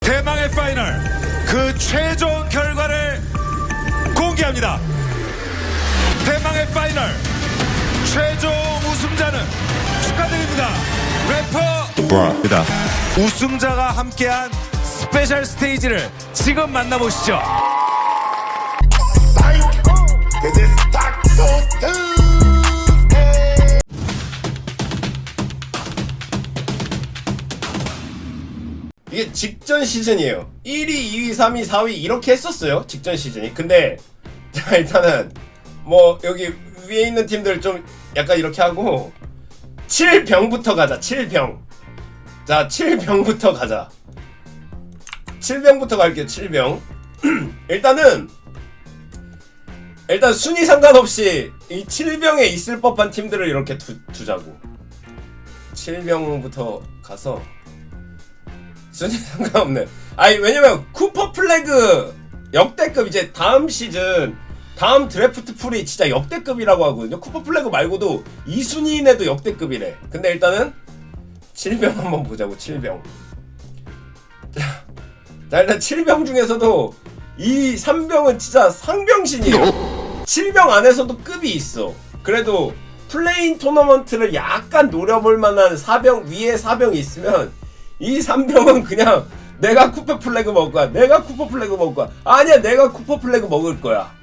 대망의 파이널 그 최종 결과를 공개합니다. 대망의 파이널 최종 우승자는 축하드립니다. 래퍼입니다. 우승자가 함께한 스페셜 스테이지를 지금 만나보시죠. 이게 직전 시즌이에요. 1위, 2위, 3위, 4위 이렇게 했었어요. 직전 시즌이. 근데 자 일단은 뭐 여기 위에 있는 팀들 좀 약간 이렇게 하고 7병부터 가자. 7병. 자 7병부터 가자. 7병부터 갈게요. 7병. 일단 순위 상관없이 이 7병에 있을 법한 팀들을 이렇게 두자고. 7병부터 가서 순위 상관없는. 아니 왜냐면 쿠퍼 플래그 역대급 이제 다음 시즌 다음 드래프트 풀이 진짜 역대급이라고 하거든요. 쿠퍼 플래그 말고도 2순위 내도 역대급이래. 근데 일단은 7병 한번 보자고. 7병. 자 일단 7병 중에서도 이 3병은 진짜 상병신이에요. 7병 안에서도 급이 있어. 그래도 플레인 토너먼트를 약간 노려볼 만한 4병 위에 4병이 있으면 이 3병은 그냥 내가 쿠퍼 플래그 먹을 거야. 내가 쿠퍼 플래그 먹을 거야. 아니야 내가 쿠퍼 플래그 먹을 거야.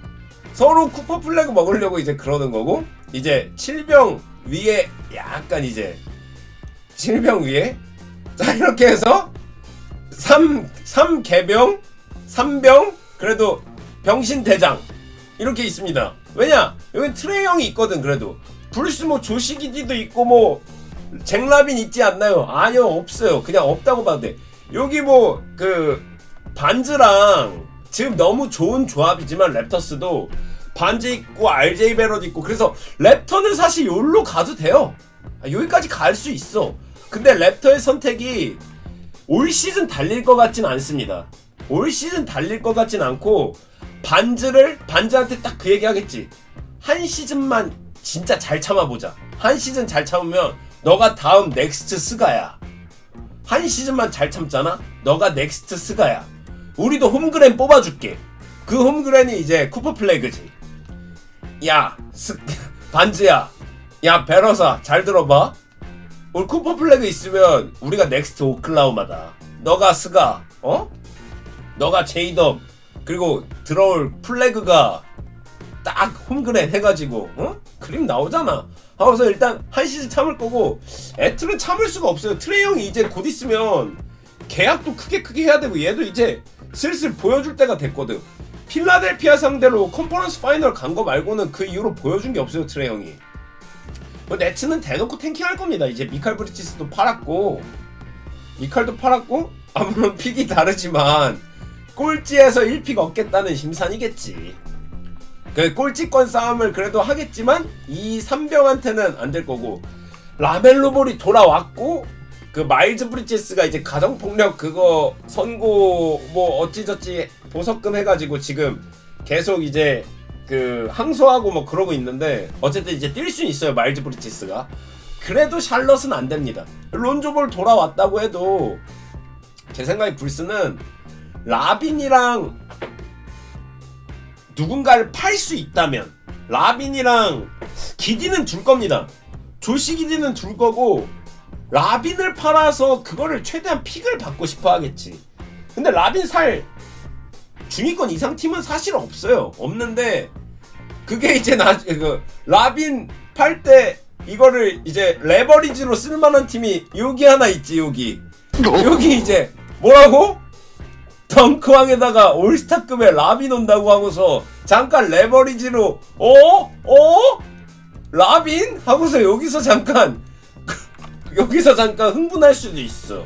서로 쿠퍼 플래그 먹으려고 이제 그러는 거고. 이제 7병 위에 약간 이제 7병 위에 자 이렇게 해서 3개병 3병 그래도 병신대장 이렇게 있습니다. 왜냐 여기 트레이 형이 있거든. 그래도 불스 뭐 조시기디도 있고 뭐 잭라빈 있지 않나요? 아니요 없어요. 그냥 없다고 봐도 돼. 여기 뭐 그 반즈랑 지금 너무 좋은 조합이지만 랩터스도 반즈 있고 RJ 베럿 있고 그래서 랩터는 사실 여기로 가도 돼요. 여기까지 갈 수 있어. 근데 랩터의 선택이 올 시즌 달릴 것 같진 않습니다. 올 시즌 달릴 것 같진 않고 반즈한테 딱 그 얘기 하겠지. 한 시즌만 진짜 잘 참아보자. 한 시즌 잘 참으면 너가 다음 넥스트 스가야. 한 시즌만 잘 참잖아? 너가 넥스트 스가야. 우리도 홈그랜 뽑아줄게. 그 홈그랜이 이제 쿠퍼 플래그지. 야 반즈야 야 베러사 잘 들어봐. 우리 쿠퍼 플래그 있으면 우리가 넥스트 오클라호마다. 너가 스가 너가 제이덥 그리고 들어올 플래그가 딱 홈그랜 해가지고 그림 나오잖아. 하고서 일단 한 시즌 참을 거고 애틀은 참을 수가 없어요. 트레이 형이 이제 곧 있으면 계약도 크게 해야 되고 얘도 이제 슬슬 보여줄 때가 됐거든. 필라델피아 상대로 컨퍼런스 파이널 간 거 말고는 그 이후로 보여준 게 없어요. 트레이 형이. 네츠는 대놓고 탱킹할 겁니다. 이제 미칼 브리치스도 팔았고 미칼도 팔았고 물론 픽이 다르지만 꼴찌에서 1픽 얻겠다는 심산이겠지. 그 꼴찌권 싸움을 그래도 하겠지만 이 3병한테는 안 될 거고 라멜로볼이 돌아왔고 그 마일즈 브리치스가 이제 가정폭력 그거 선고 뭐 어찌저찌 보석금 해가지고 지금 계속 이제 그 항소하고 뭐 그러고 있는데 어쨌든 이제 뛸 수는 있어요. 마일즈 브리치스가. 그래도 샬럿은 안 됩니다. 론조볼 돌아왔다고 해도 제 생각에 불스는 라빈이랑 누군가를 팔 수 있다면 라빈이랑 기디는 둘 겁니다. 조시 기디는 둘 거고 라빈을 팔아서 그거를 최대한 픽을 받고 싶어 하겠지. 근데 라빈 살 중위권 이상 팀은 사실 없어요. 없는데 그게 이제 라빈 팔 때 이거를 이제 레버리지로 쓸만한 팀이 여기 하나 있지. 여기 이제 뭐라고? 덩크왕에다가 올스타급의 라빈 온다고 하고서 잠깐 레버리지로 라빈? 하고서 여기서 잠깐 흥분할 수도 있어.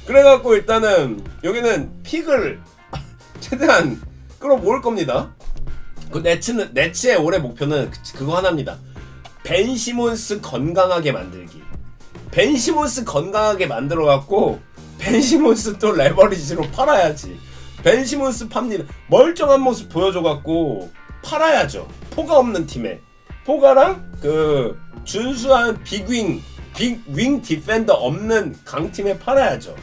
그래갖고 일단은 여기는 픽을 최대한 끌어모을 겁니다. 그 네츠의 올해 목표는 그거 하나입니다. 벤 시몬스 건강하게 만들기. 벤 시몬스 건강하게 만들어갖고 벤 시몬스 또 레버리지로 팔아야지. 벤 시몬스 팝니다. 멀쩡한 모습 보여줘갖고 팔아야죠. 포가 없는 팀에 포가랑 그 준수한 빅윙 디펜더 없는 강팀에 팔아야죠.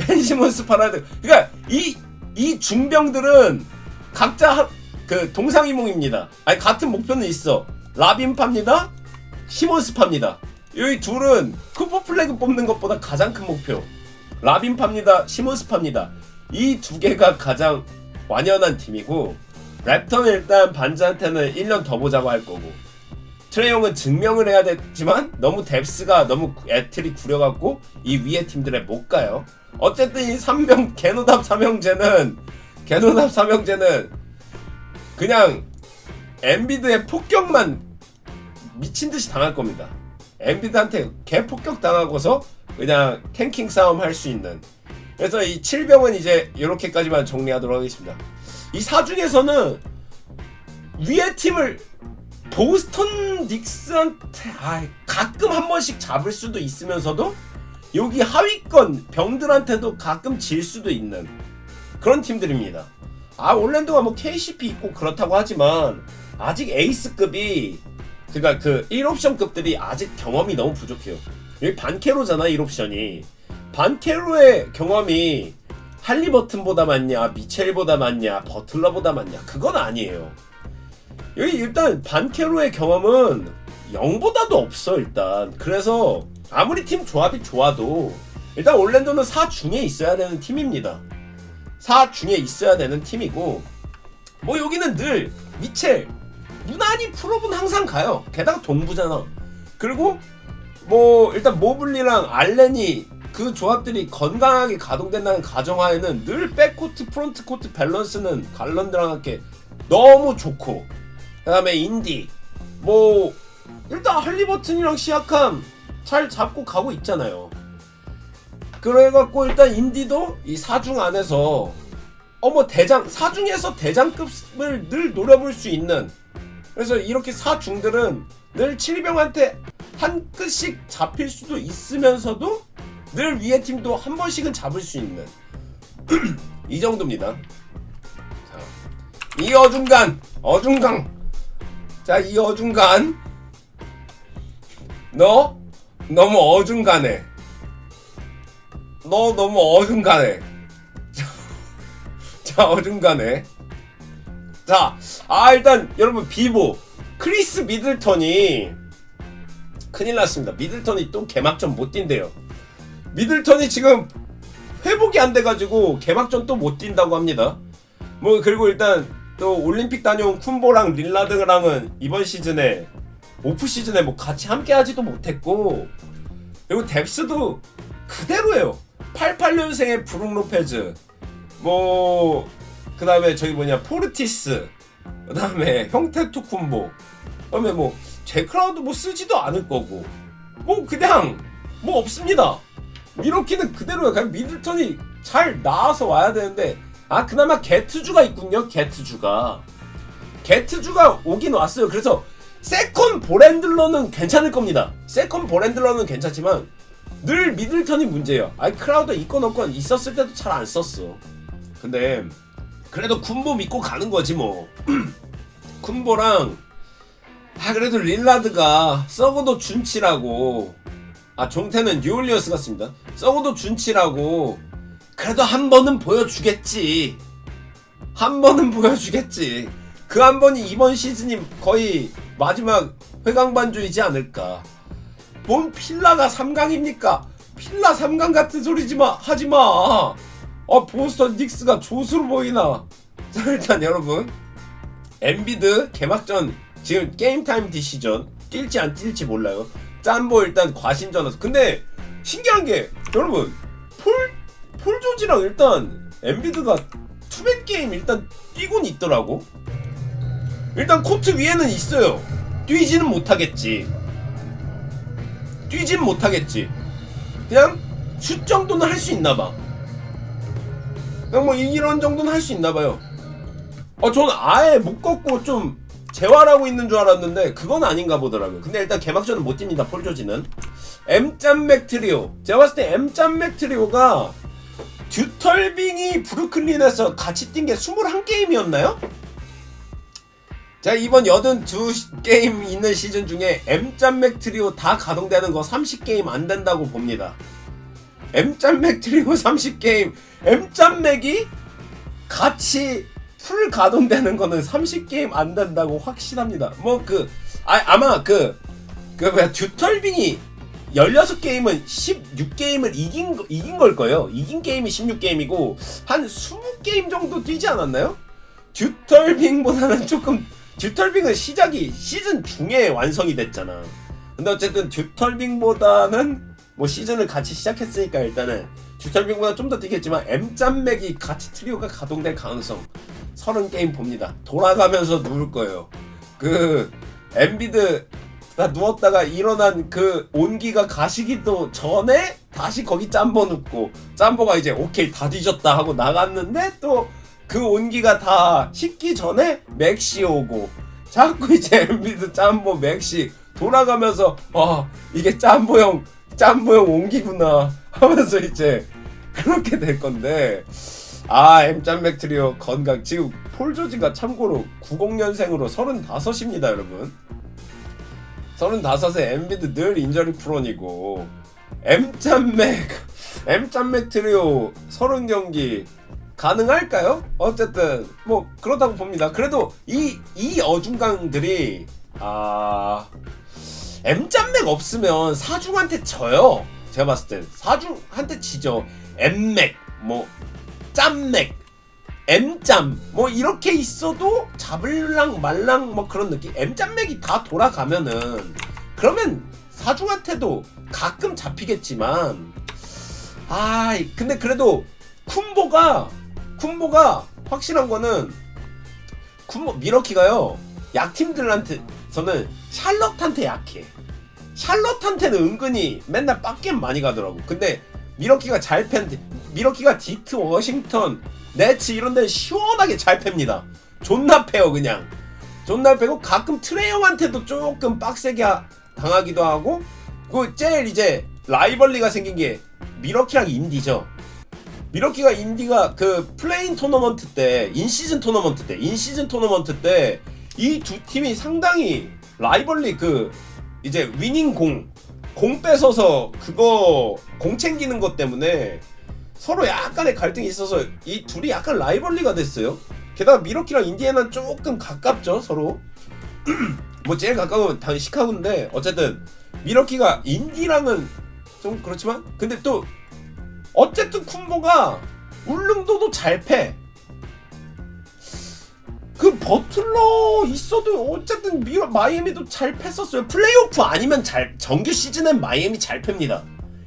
벤 시몬스 팔아야 돼. 그러니까 이 중병들은 각자 그 동상이몽입니다. 아니 같은 목표는 있어. 라빈 팝니다. 시몬스 팝니다. 여기 둘은 쿠퍼 플래그 뽑는 것보다 가장 큰 목표. 라빈 팝니다. 시몬스 팝니다. 이 두 개가 가장 완연한 팀이고, 랩턴은 일단 반즈한테는 1년 더 보자고 할 거고, 트레이 형은 증명을 해야 되지만 너무 뎁스가 너무 애틀이 구려갖고 이 위에 팀들에 못 가요. 어쨌든 이 개노답 삼형제는 그냥 엠비드의 폭격만 미친듯이 당할 겁니다. 엠비드한테 개 폭격 당하고서 그냥 탱킹 싸움 할 수 있는. 그래서 이 7병은 이제 이렇게까지만 정리하도록 하겠습니다. 이 4중에서는 위에 팀을 보스턴 닉스한테 가끔 한 번씩 잡을 수도 있으면서도 여기 하위권 병들한테도 가끔 질 수도 있는 그런 팀들입니다. 올랜도가 뭐 KCP 있고 그렇다고 하지만 아직 에이스급이, 그러니까 그 1옵션급들이 아직 경험이 너무 부족해요. 여기 반케로잖아. 1옵션이 반케로의 경험이 할리버튼보다 많냐, 미첼보다 많냐, 버틀러보다 많냐, 그건 아니에요. 여기 일단 반케로의 경험은 0보다도 없어 일단. 그래서 아무리 팀 조합이 좋아도 일단 올랜도는 4중에 있어야 되는 팀입니다. 4중에 있어야 되는 팀이고, 뭐 여기는 늘 미첼 무난히 프로분 항상 가요. 게다가 동부잖아. 그리고 뭐 일단 모블리랑 알렌이 그 조합들이 건강하게 가동된다는 가정하에는 늘 백코트 프론트코트 밸런스는 갈런드랑 함께 너무 좋고, 그 다음에 인디 뭐 일단 할리버튼이랑 시약함 잘 잡고 가고 있잖아요. 그래갖고 일단 인디도 이 4중 안에서 뭐 대장 4중에서 대장급을 늘 노려볼 수 있는, 그래서 이렇게 4중들은 늘 7병한테 한 끗씩 잡힐 수도 있으면서도 늘 위에 팀도 한 번씩은 잡을 수 있는 이 정도입니다. 자, 이 어중간 자, 이 어중간 너 너무 어중간해. 너 너무 어중간해. 자, 어중간해. 자, 일단 여러분 비보 크리스 미들턴이 큰일 났습니다. 미들턴이 또 개막전 못 뛴대요. 미들턴이 지금 회복이 안 돼가지고 개막전 또 못 뛴다고 합니다. 뭐 그리고 일단 또 올림픽 다녀온 쿤보랑 릴라드랑은 이번 시즌에 오프 시즌에 뭐 같이 함께 하지도 못했고, 그리고 뎁스도 그대로예요. 88년생의 브룩 로페즈, 뭐 그 다음에 저기 포르티스, 그 다음에 형태투 쿤보, 그 다음에 뭐 제크라우드 뭐 쓰지도 않을 거고, 뭐 그냥 뭐 없습니다. 미러키는 그대로예요. 그냥 미들턴이 잘 나와서 와야 되는데, 그나마 게트주가 있군요. 게트주가 오긴 왔어요. 그래서 세컨 볼핸들러는 괜찮을 겁니다. 세컨 볼핸들러는 괜찮지만 늘 미들턴이 문제예요. 크라우드 있건 없건 있었을 때도 잘 안 썼어. 근데 그래도 쿤보 믿고 가는 거지 뭐. 쿤보랑 그래도 릴라드가 썩어도 준치라고, 종태는 뉴올리언스 같습니다. 썩어도 준치라고 그래도 한 번은 보여주겠지. 그 한 번이 이번 시즌이 거의 마지막 회강반조이지 않을까. 뭔 필라가 3강입니까? 필라 3강 같은 소리지마 하지마. 보스턴 닉스가 조수로 보이나. 자, 일단 여러분 엠비드 개막전 지금 게임타임 디시전 뛸지 안 뛸지 몰라요. 짬보 일단 과신전 왔어. 근데 신기한 게 여러분 폴 조지랑 일단 엠비드가 투맨 게임 일단 뛰곤 있더라고. 일단 코트 위에는 있어요. 뛰지는 못하겠지. 그냥 슛 정도는 할 수 있나봐. 그냥 뭐 이런 정도는 할 수 있나봐요. 저는 아예 묶었고 좀 재활하고 있는 줄 알았는데 그건 아닌가 보더라고요. 근데 일단 개막전은 못 뜁니다. 폴 조지는. M짬맥 트리오, 제가 봤을 때 M짬맥 트리오가 듀털빙이 브루클린에서 같이 뛴 게 21게임이었나요? 자, 이번 82게임 있는 시즌 중에 M짬맥 트리오 다 가동되는 거 30게임 안 된다고 봅니다. M짠맥 트리오 30게임 M짠맥이 같이 풀 가동되는 거는 30게임 안 된다고 확신합니다. 뭐 아마 뭐야 듀털빙이 16게임은 16게임을 이긴 걸 거예요. 이긴 게임이 16게임이고 한 20게임 정도 뛰지 않았나요? 듀털빙보다는 조금 듀털빙은 시즌 중에 완성이 됐잖아. 근데 어쨌든 듀털빙보다는 뭐 시즌을 같이 시작했으니까 일단은 듀털빙보다 좀 더 뛰겠지만 M짠맥이 같이 트리오가 가동될 가능성 30게임 봅니다. 돌아가면서 누울 거예요. 엔비드 나 누웠다가 일어난 그 온기가 가시기도 전에 다시 거기 짬보 눕고 짬보가 이제 오케이 다 뒤졌다 하고 나갔는데 또 그 온기가 다 식기 전에 맥시 오고 자꾸 이제 엔비드 짬보 맥시 돌아가면서 이게 짬보형 온기구나 하면서 이제 그렇게 될 건데 M짠맥 트리오 건강 지금 폴 조지가 참고로 90년생으로 35입니다 여러분. 35에 엔비드 늘 인저리 프론이고 M짠맥 트리오 30경기 가능할까요? 어쨌든 뭐 그렇다고 봅니다. 그래도 이 어중강들이 M짠맥 없으면 사중한테 져요. 제가 봤을 땐 사중한테 지죠. M맥 뭐 짠맥 M짬 뭐 이렇게 있어도 잡을랑 말랑 뭐 그런 느낌. M짬맥이 다 돌아가면은 그러면 사중한테도 가끔 잡히겠지만 근데 그래도 쿤보가 확실한 거는 미러키가요 약팀들한테서는 샬럿한테 약해. 샬럿한테는 은근히 맨날 빡겜 많이 가더라고. 근데 미러키가 미러키가 디트 워싱턴 네츠 이런 데는 시원하게 잘 팹니다. 존나 패요 그냥. 존나 패고 가끔 트레이형한테도 조금 빡세게 당하기도 하고 제일 이제 라이벌리가 생긴 게 미러키랑 인디죠. 미러키가 인디가 플레인 토너먼트 때 인시즌 토너먼트 때 이 두 팀이 상당히 라이벌리 이제 위닝 공 뺏어서 공 챙기는 것 때문에 서로 약간의 갈등이 있어서 이 둘이 약간 라이벌리가 됐어요. 게다가 미러키랑 인디애나는 조금 가깝죠 서로. 뭐 제일 가까운 당연히 시카고인데 어쨌든 미러키가 인디랑은 좀 그렇지만 근데 또 어쨌든 쿤보가 울릉도도 잘 패. 버틀러 있어도 어쨌든 마이애미도 잘 팼었어요. 플레이오프 아니면 정규 시즌엔 마이애미 잘 팹니다.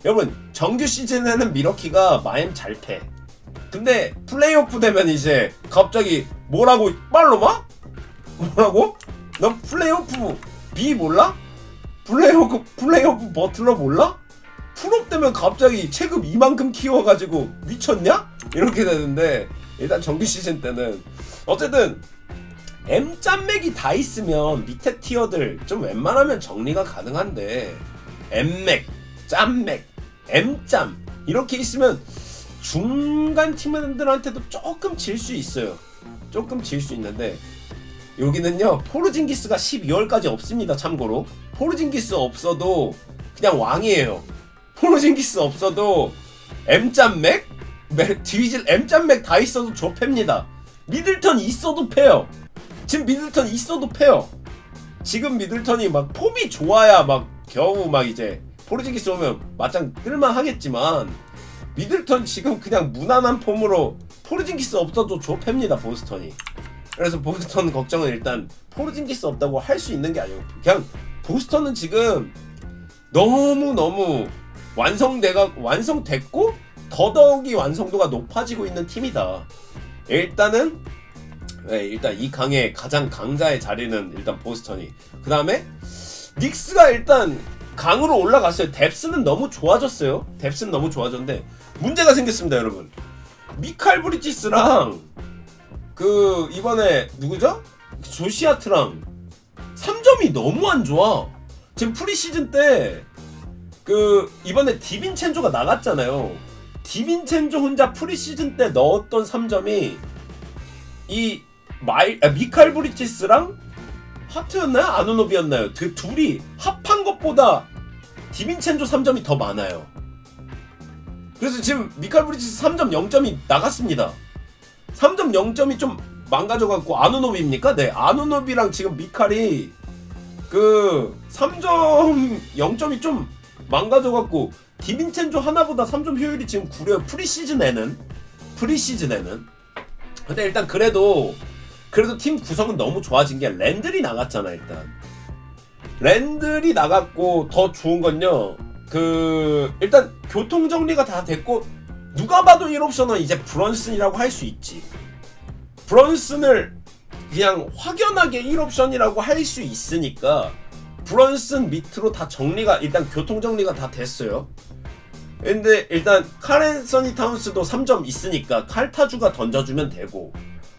여러분 정규 시즌에는 미러키가 마이애미 잘 패. 근데 플레이오프 되면 이제 갑자기 뭐라고 빨로마? 뭐라고? 너 플레이오프 B 몰라? 플레이오프 버틀러 몰라? 풀업 되면 갑자기 체급 이만큼 키워가지고 미쳤냐? 이렇게 되는데 일단 정규 시즌 때는 어쨌든 M짠맥이 다 있으면 밑에 티어들 좀 웬만하면 정리가 가능한데 M맥, 짠맥, M짬 이렇게 있으면 중간 팀원들한테도 조금 질 수 있어요. 조금 질 수 있는데 여기는요 포르징기스가 12월까지 없습니다. 참고로 포르징기스 없어도 그냥 왕이에요. 포르징기스 없어도 M짠맥, 디위즐 M짠맥 다 있어도 저 팹니다. 미들턴 있어도 패요. 지금 미들턴 있어도 패요. 지금 미들턴이 막 폼이 좋아야 막 겨우 막 이제 포르징기스 오면 맞짱 뜰만 하겠지만 미들턴 지금 그냥 무난한 폼으로 포르징기스 없어도 저 팹니다 보스턴이. 그래서 보스턴 걱정은 일단 포르징기스 없다고 할 수 있는 게 아니고 그냥 보스턴은 지금 너무 완성됐고 더더욱이 완성도가 높아지고 있는 팀이다. 일단 이 강의 가장 강자의 자리는 일단 보스턴이. 그 다음에 닉스가 일단 강으로 올라갔어요. 뎁스는 너무 좋아졌어요. 뎁스는 너무 좋아졌는데 문제가 생겼습니다 여러분. 미칼 브리지스랑 이번에 누구죠? 조시아트랑 3점이 너무 안 좋아. 지금 프리시즌 때 이번에 디빈첸조가 나갔잖아요. 디빈첸조 혼자 프리시즌 때 넣었던 3점이 미칼 브리지스랑 하트였나요? 아누노비였나요? 그 둘이 합한 것보다 디빈첸조 3점이 더 많아요. 그래서 지금 미칼 브리지스 3.0점이 나갔습니다. 3.0점이 좀 망가져갖고 아누노비입니까? 네, 아누노비랑 지금 미칼이 그 3.0점이 좀 망가져갖고 디빈첸조 하나보다 3점 효율이 지금 구려요. 프리시즌에는. 근데 일단 그래도 팀 구성은 너무 좋아진 게 랜들이 나갔잖아. 일단 랜들이 나갔고 더 좋은 건요. 일단 교통 정리가 다 됐고 누가 봐도 1옵션은 이제 브런슨이라고 할 수 있지. 브런슨을 그냥 확연하게 1옵션이라고 할 수 있으니까 브런슨 밑으로 다 정리가 일단 교통 정리가 다 됐어요. 근데 일단 카렌서니 타운스도 3점 있으니까 칼타주가 던져주면 되고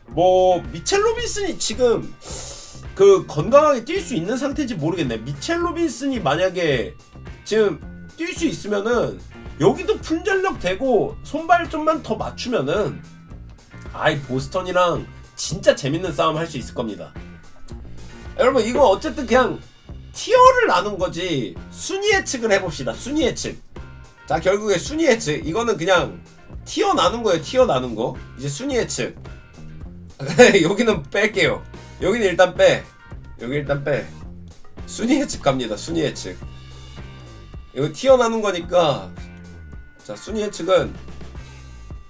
뭐 미첼 로빈슨이 지금 건강하게 뛸 수 있는 상태인지 모르겠네. 미첼 로빈슨이 만약에 지금 뛸 수 있으면은 여기도 풀전력 되고 손발 좀만 더 맞추면은 보스턴이랑 진짜 재밌는 싸움 할 수 있을 겁니다. 여러분 이거 어쨌든 그냥 티어를 나눈 거지 순위 예측을 해봅시다. 순위 예측. 자 결국에 순위 예측 이거는 그냥 티어 나눈 거예요. 티어 나눈 거. 이제 순위 예측. 여기는 뺄게요. 여기는 일단 빼. 순위 예측 갑니다. 순위 예측. 이거 티어 나눈 거니까 자 순위 예측은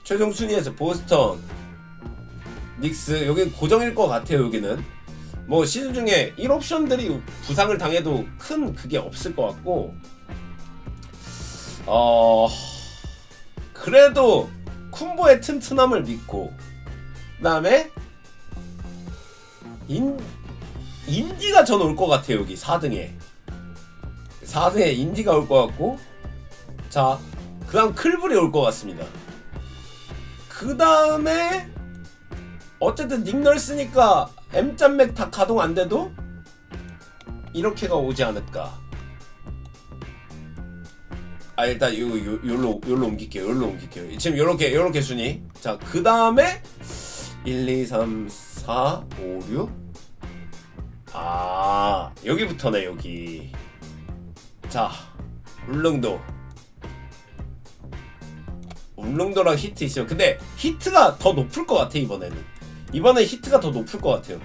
최종 순위 예측 보스턴 닉스 여기는 고정일 것 같아요. 여기는 뭐 시즌 중에 1옵션들이 부상을 당해도 큰 그게 없을 것 같고 그래도 쿤보의 튼튼함을 믿고 그 다음에 인디가 전 올 것 같아요. 여기 4등에 인디가 올 것 같고 자 그 다음 클블이 올 것 같습니다. 그 다음에 어쨌든 닉널스니까 M짠맥 다 가동 안 돼도 이렇게가 오지 않을까. 일단 요로 옮길게요. 지금 요렇게 순위. 자, 그 다음에 1, 2, 3, 4, 5, 6. 여기부터네, 여기. 자, 울릉도랑 히트 있어요. 근데 히트가 더 높을 것 같아. 이번에 히트가 더 높을 것 같아요.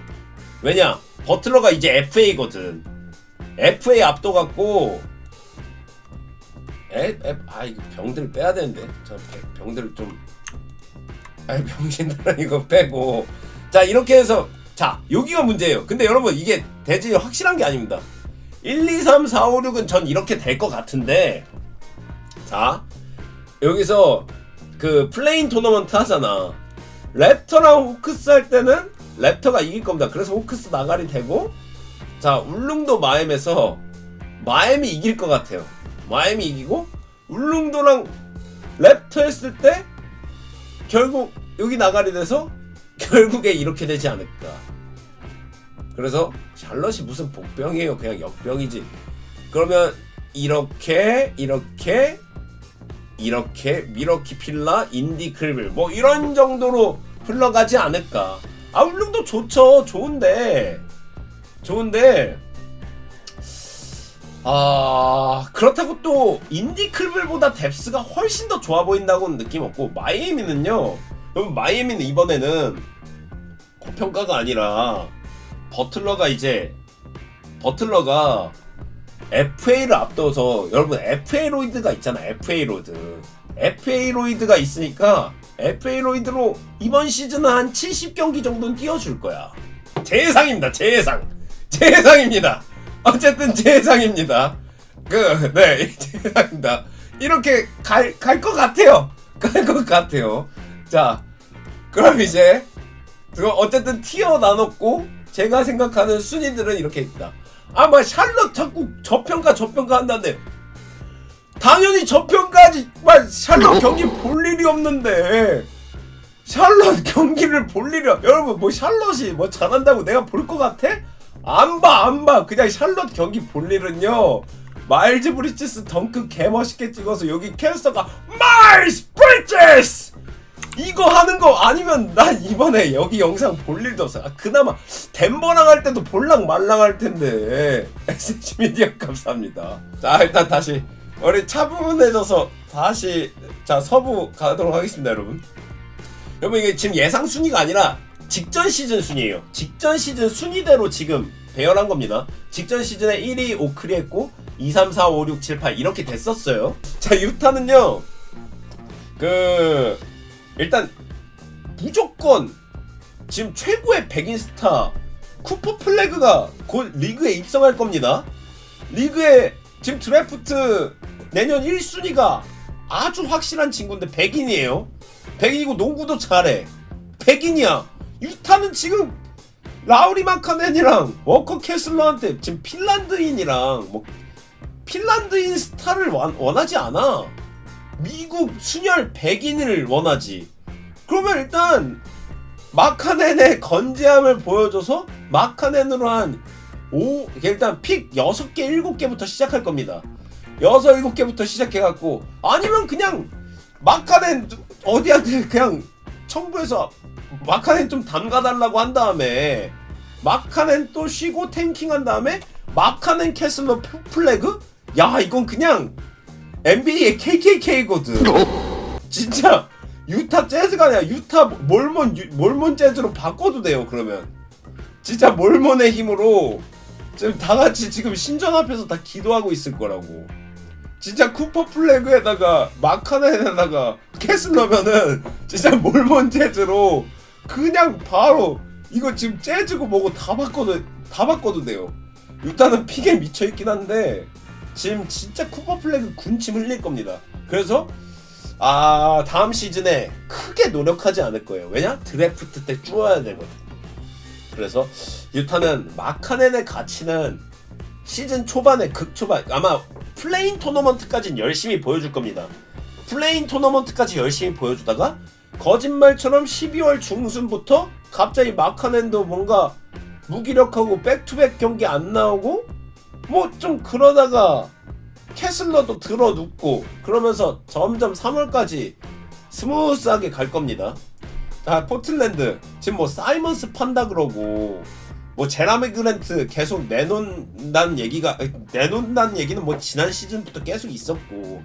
왜냐? 버틀러가 이제 FA거든. FA 압도갖고 이거 병들 빼야 되는데. 저 병들 좀 병신들은 이거 빼고. 자, 이렇게 해서 자, 여기가 문제예요. 근데 여러분 이게 대진이 확실한 게 아닙니다. 1, 2, 3, 4, 5, 6은 전 이렇게 될 것 같은데. 자, 여기서 플레인 토너먼트 하잖아. 랩터랑 호크스 할 때는 랩터가 이길 겁니다. 그래서 호크스 나가리 되고 자 울릉도 마엠에서 마엠이 이길 것 같아요. 마엠이 이기고 울릉도랑 랩터 했을 때 결국 여기 나가리 돼서 결국에 이렇게 되지 않을까. 그래서 샬럿이 무슨 복병이에요. 그냥 역병이지. 그러면 이렇게 미러키 필라 인디 클빌 뭐 이런 정도로 흘러가지 않을까. 울릉도 좋죠. 좋은데 그렇다고 또 인디 클빌보다 뎁스가 훨씬 더 좋아 보인다고는 느낌 없고 마이애미는요. 여러분 마이애미는 이번에는 고평가가 아니라 버틀러가 FA를 앞둬서 여러분 FA 로이드가 있잖아. FA 로이드가 있으니까 FA 로이드로 이번 시즌은 한 70경기 정도는 띄워줄 거야. 제 예상입니다. 어쨌든 제 예상입니다. 제 예상입니다. 이렇게 갈 것 같아요. 자, 그럼 이제 어쨌든 티어 나눴고 제가 생각하는 순위들은 이렇게 있다. 샬럿 자꾸 저평가 한다는데 당연히 저평가지. 샬럿 경기 볼 일이 없는데 샬럿 경기를 볼 일이 여러분 뭐 샬럿이 뭐 잘한다고 내가 볼 것 같아? 안 봐. 그냥 샬럿 경기 볼 일은요. 마일즈 브리지스 덩크 개멋있게 찍어서 여기 캐스터가 마일즈 브리지스 이거 하는 거 아니면 난 이번에 여기 영상 볼 일도 없어. 그나마 덴버랑 할 때도 볼랑 말랑 할 텐데. SH 미디어 감사합니다. 자, 일단 다시 우리 차분해져서 다시 자 서부 가도록 하겠습니다, 여러분. 여러분 이게 지금 예상 순위가 아니라 직전 시즌 순위예요. 직전 시즌 순위대로 지금 배열한 겁니다. 직전 시즌에 1위 오크리 했고 2, 3, 4, 5, 6, 7, 8 이렇게 됐었어요. 자 유타는요 일단 무조건 지금 최고의 백인 스타 쿠퍼 플래그가 곧 리그에 입성할 겁니다. 리그에 지금 드래프트 내년 1순위가 아주 확실한 친구인데 백인이에요. 백인이고 농구도 잘해. 백인이야. 유타는 지금 라우리 마카넨이랑 워커 캐슬러한테 지금 핀란드인이랑 뭐 핀란드인 스타를 원하지 않아. 미국 순혈 백인을 원하지. 그러면 일단 마카넨의 건재함을 보여줘서 마카넨으로 일단 픽 6개, 7개부터 시작할 겁니다. 6, 7개부터 시작해갖고 아니면 그냥 마카넨 어디한테 그냥 청구해서 마카넨 좀 담가달라고 한 다음에 마카넨 또 쉬고 탱킹한 다음에 마카넨 캐슬러 플래그? 야 이건 그냥 NBA의 KKK거든. 진짜 유타 재즈가 아니라 유타 몰몬 재즈로 바꿔도 돼요. 그러면 진짜 몰몬의 힘으로 지금 다 같이 지금 신전 앞에서 다 기도하고 있을 거라고. 진짜 쿠퍼 플래그에다가 마카넨에다가 캐슬러면은 진짜 몰몬 재즈로 그냥 바로 이거 지금 재즈고 뭐고 다 바꿔도 돼요. 유타는 픽에 미쳐 있긴 한데 지금 진짜 쿠퍼 플래그 군침 흘릴 겁니다. 그래서 다음 시즌에 크게 노력하지 않을 거예요. 왜냐? 드래프트 때 쭈어야 되거든. 그래서 유타는 마카넨의 가치는 시즌 초반에 극초반 아마 플레인 토너먼트까지는 열심히 보여줄 겁니다. 플레인 토너먼트까지 열심히 보여주다가 거짓말처럼 12월 중순부터 갑자기 마카넨도 뭔가 무기력하고 백투백 경기 안 나오고 뭐 좀 그러다가 캐슬러도 들어눕고 그러면서 점점 3월까지 스무스하게 갈 겁니다. 포틀랜드 지금 뭐 사이먼스 판다 그러고 뭐 제라미 그랜트 계속 내놓는다는 얘기는 뭐 지난 시즌부터 계속 있었고,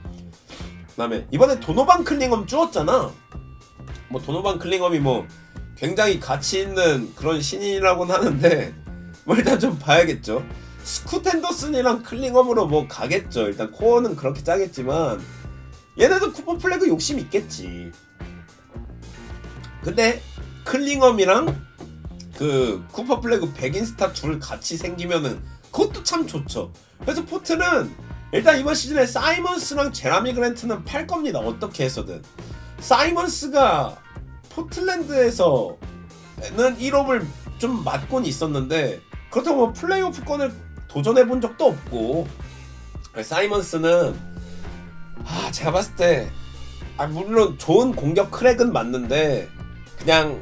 그다음에 이번에 도노반 클링엄 쭈었잖아. 뭐 도노반 클링엄이 뭐 굉장히 가치 있는 그런 신인이라고는 하는데 뭐 일단 좀 봐야겠죠. 스쿠 텐더슨이랑 클링엄으로 뭐 가겠죠. 일단 코어는 그렇게 짜겠지만 얘네도 쿠퍼 플래그 욕심 있겠지. 근데 클링엄이랑 그 쿠퍼 플래그 백인 스타 둘 같이 생기면은 그것도 참 좋죠. 그래서 포트는 일단 이번 시즌에 사이먼스랑 제라미 그랜트는 팔 겁니다. 어떻게 해서든. 사이먼스가 포틀랜드에서는 1업을 좀 맞곤 있었는데 그렇다고 뭐 플레이오프권을 도전해본 적도 없고, 사이먼스는 제가 봤을 때 물론 좋은 공격 크랙은 맞는데 그냥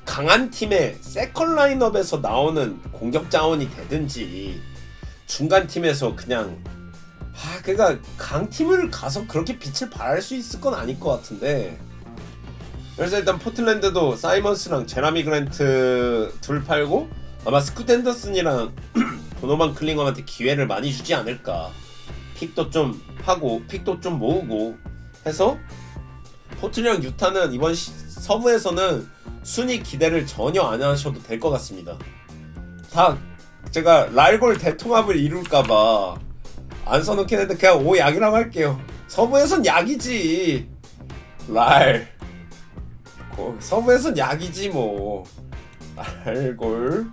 강한 팀의 세컨 라인업에서 나오는 공격 자원이 되든지 중간 팀에서 그냥 그러니까 강팀을 가서 그렇게 빛을 발할 수 있을 건 아닐 것 같은데, 그래서 일단 포틀랜드도 사이먼스랑 제라미 그랜트 둘 팔고 아마 스쿠 텐더슨이랑 도노반 클링엄한테 기회를 많이 주지 않을까. 픽도 좀 하고 픽도 좀 모으고 해서 포틀이랑 유타는 이번 서부에서는 순위 기대를 전혀 안 하셔도 될 것 같습니다. 다 제가 랄골 대통합을 이룰까봐 안 써놓긴 했는데 그냥 약이라고 할게요. 서부에선 약이지. 서부에선 약이지 뭐. 랄골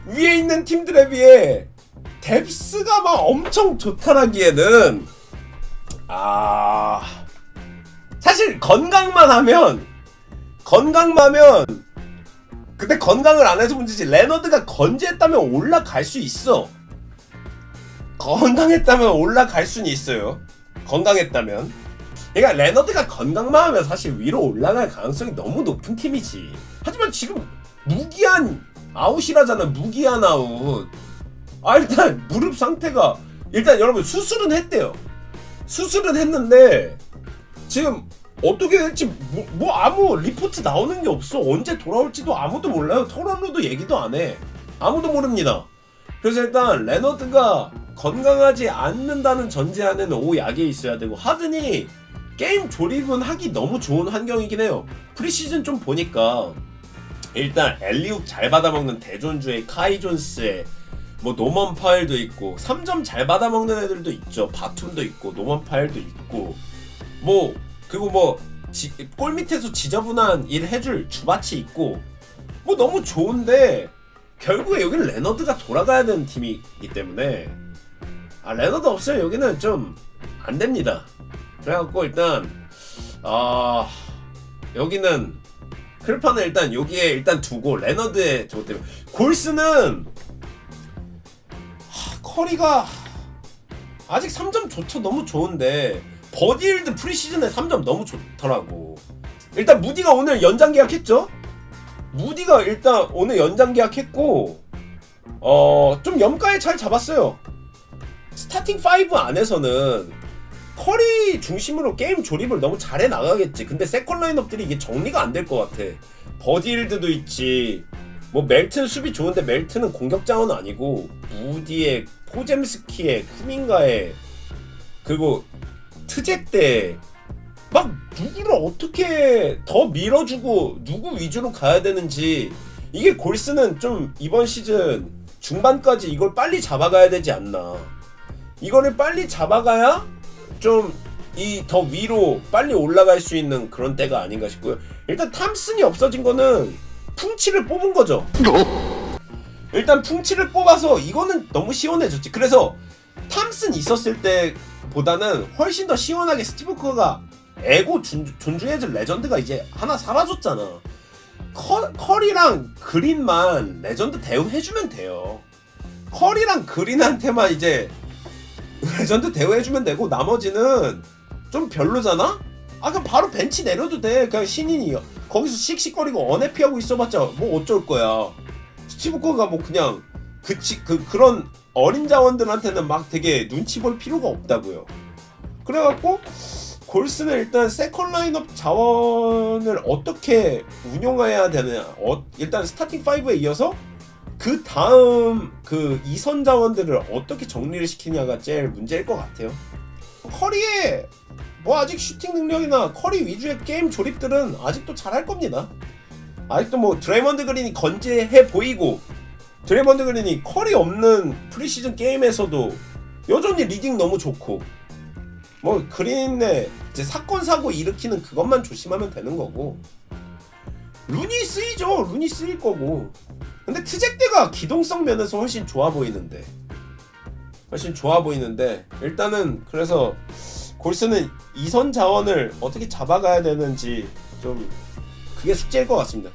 위에 있는 팀들에 비해 뎁스가 막 엄청 좋다라기에는 사실 건강만 하면 근데 건강을 안 해서 문제지. 레너드가 건재했다면 올라갈 수 있어. 건강했다면 올라갈 수는 있어요. 건강했다면. 그러니까 레너드가 건강만 하면 사실 위로 올라갈 가능성이 너무 높은 팀이지. 하지만 지금 무기한 아웃이라잖아. 무기한 아웃. 일단 무릎 상태가 일단 여러분 수술은 했대요. 수술은 했는데 지금 어떻게 될지 뭐 아무 리포트 나오는 게 없어. 언제 돌아올지도 아무도 몰라요. 토론로도 얘기도 안 해. 아무도 모릅니다. 그래서 일단 레너드가 건강하지 않는다는 전제하에는 약에 있어야 되고, 하든이 게임 조립은 하기 너무 좋은 환경이긴 해요. 프리시즌 좀 보니까 일단 엘리웁 잘 받아먹는 대존주의 카이 존스에 뭐 노먼 파일도 있고, 3점 잘 받아먹는 애들도 있죠. 바툼도 있고 노먼 파일도 있고, 뭐 그리고 뭐 골 밑에서 지저분한 일 해줄 주바치 있고, 뭐 너무 좋은데 결국에 여기는 레너드가 돌아가야 되는 팀이기 때문에 레너드 없으면 여기는 좀 안됩니다. 그래갖고 일단 여기는 클판을 일단 여기에 일단 두고, 레너드의 저것 때문에 골스는 커리가 아직 3점 좋죠. 너무 좋은데 버디힐드 프리시즌에 3점 너무 좋더라고. 일단 무디가 오늘 연장 계약했죠. 무디가 일단 오늘 연장 계약했고, 좀 염가에 잘 잡았어요. 스타팅 5 안에서는 커리 중심으로 게임 조립을 너무 잘해 나가겠지. 근데 세컨 라인업들이 이게 정리가 안 될 것 같아. 버디힐드도 있지, 뭐 멜튼 수비 좋은데 멜튼은 공격 자원은 아니고, 무디에 포젬스키에 쿠민가에 그리고 트제때 막 누구를 어떻게 더 밀어주고 누구 위주로 가야 되는지, 이게 골스는 좀 이번 시즌 중반까지 이걸 빨리 잡아가야 되지 않나. 이거를 빨리 잡아가야 좀 이 더 위로 빨리 올라갈 수 있는 그런 때가 아닌가 싶고요. 일단 탐슨이 없어진 거는 풍치를 뽑은 거죠. 일단 풍치를 뽑아서 이거는 너무 시원해졌지. 그래서 탐슨 있었을 때보다는 훨씬 더 시원하게 스티브 커가 에고 존중해줄 레전드가 이제 하나 사라졌잖아. 커리랑 그린만 레전드 대우해주면 돼요. 커리랑 그린한테만 이제 레전드 대우해주면 되고, 나머지는 좀 별로잖아? 그냥 바로 벤치 내려도 돼. 그냥 신인이 거기서 씩씩거리고 언해피하고 있어봤자 뭐 어쩔 거야. 스티브 커가 뭐 그냥 그런 어린 자원들한테는 막 되게 눈치 볼 필요가 없다고요. 그래갖고 골스는 일단 세컨 라인업 자원을 어떻게 운용해야 되느냐. 일단 스타팅 5에 이어서 그 다음 그 2선 자원들을 어떻게 정리를 시키냐가 제일 문제일 것 같아요. 커리의 뭐 아직 슈팅 능력이나 커리 위주의 게임 조립들은 아직도 잘할 겁니다. 아직도 뭐 드레이먼드 그린이 건재해 보이고, 드레이먼드 그린이 커리 없는 프리시즌 게임에서도 여전히 리딩 너무 좋고, 뭐 그린의 이제 사건 사고 일으키는 그것만 조심하면 되는 거고, 룬이 쓰이죠. 룬이 쓰일 거고. 근데 트잭대가 기동성 면에서 훨씬 좋아 보이는데 일단은 그래서 골스는 2선 자원을 어떻게 잡아가야 되는지 좀 그게 숙제일 것 같습니다.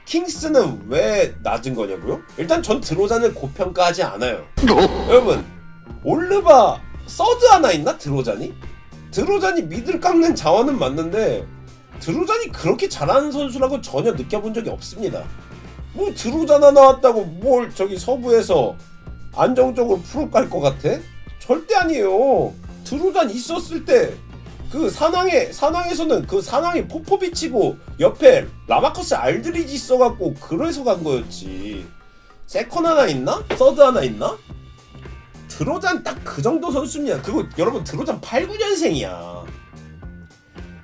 킹스는 왜 낮은 거냐고요? 일단 전 드로잔을 고평가하지 않아요. 여러분, 올르바 서드 하나 있나? 드로잔이 미들 깎는 자원은 맞는데 드로잔이 그렇게 잘하는 선수라고 전혀 느껴본 적이 없습니다. 뭐 드로잔 하나 나왔다고 뭘 저기 서부에서 안정적으로 프로 깔 것 같아? 절대 아니에요. 드로잔 있었을 때 그 산왕에서는 그 산왕이 포포비치고 옆에 라마커스 알드리지 있어갖고 그래서 간 거였지. 세컨 하나 있나? 서드 하나 있나? 드로잔 딱 그 정도 선수입니다. 그리고 여러분, 드로잔 89년생이야.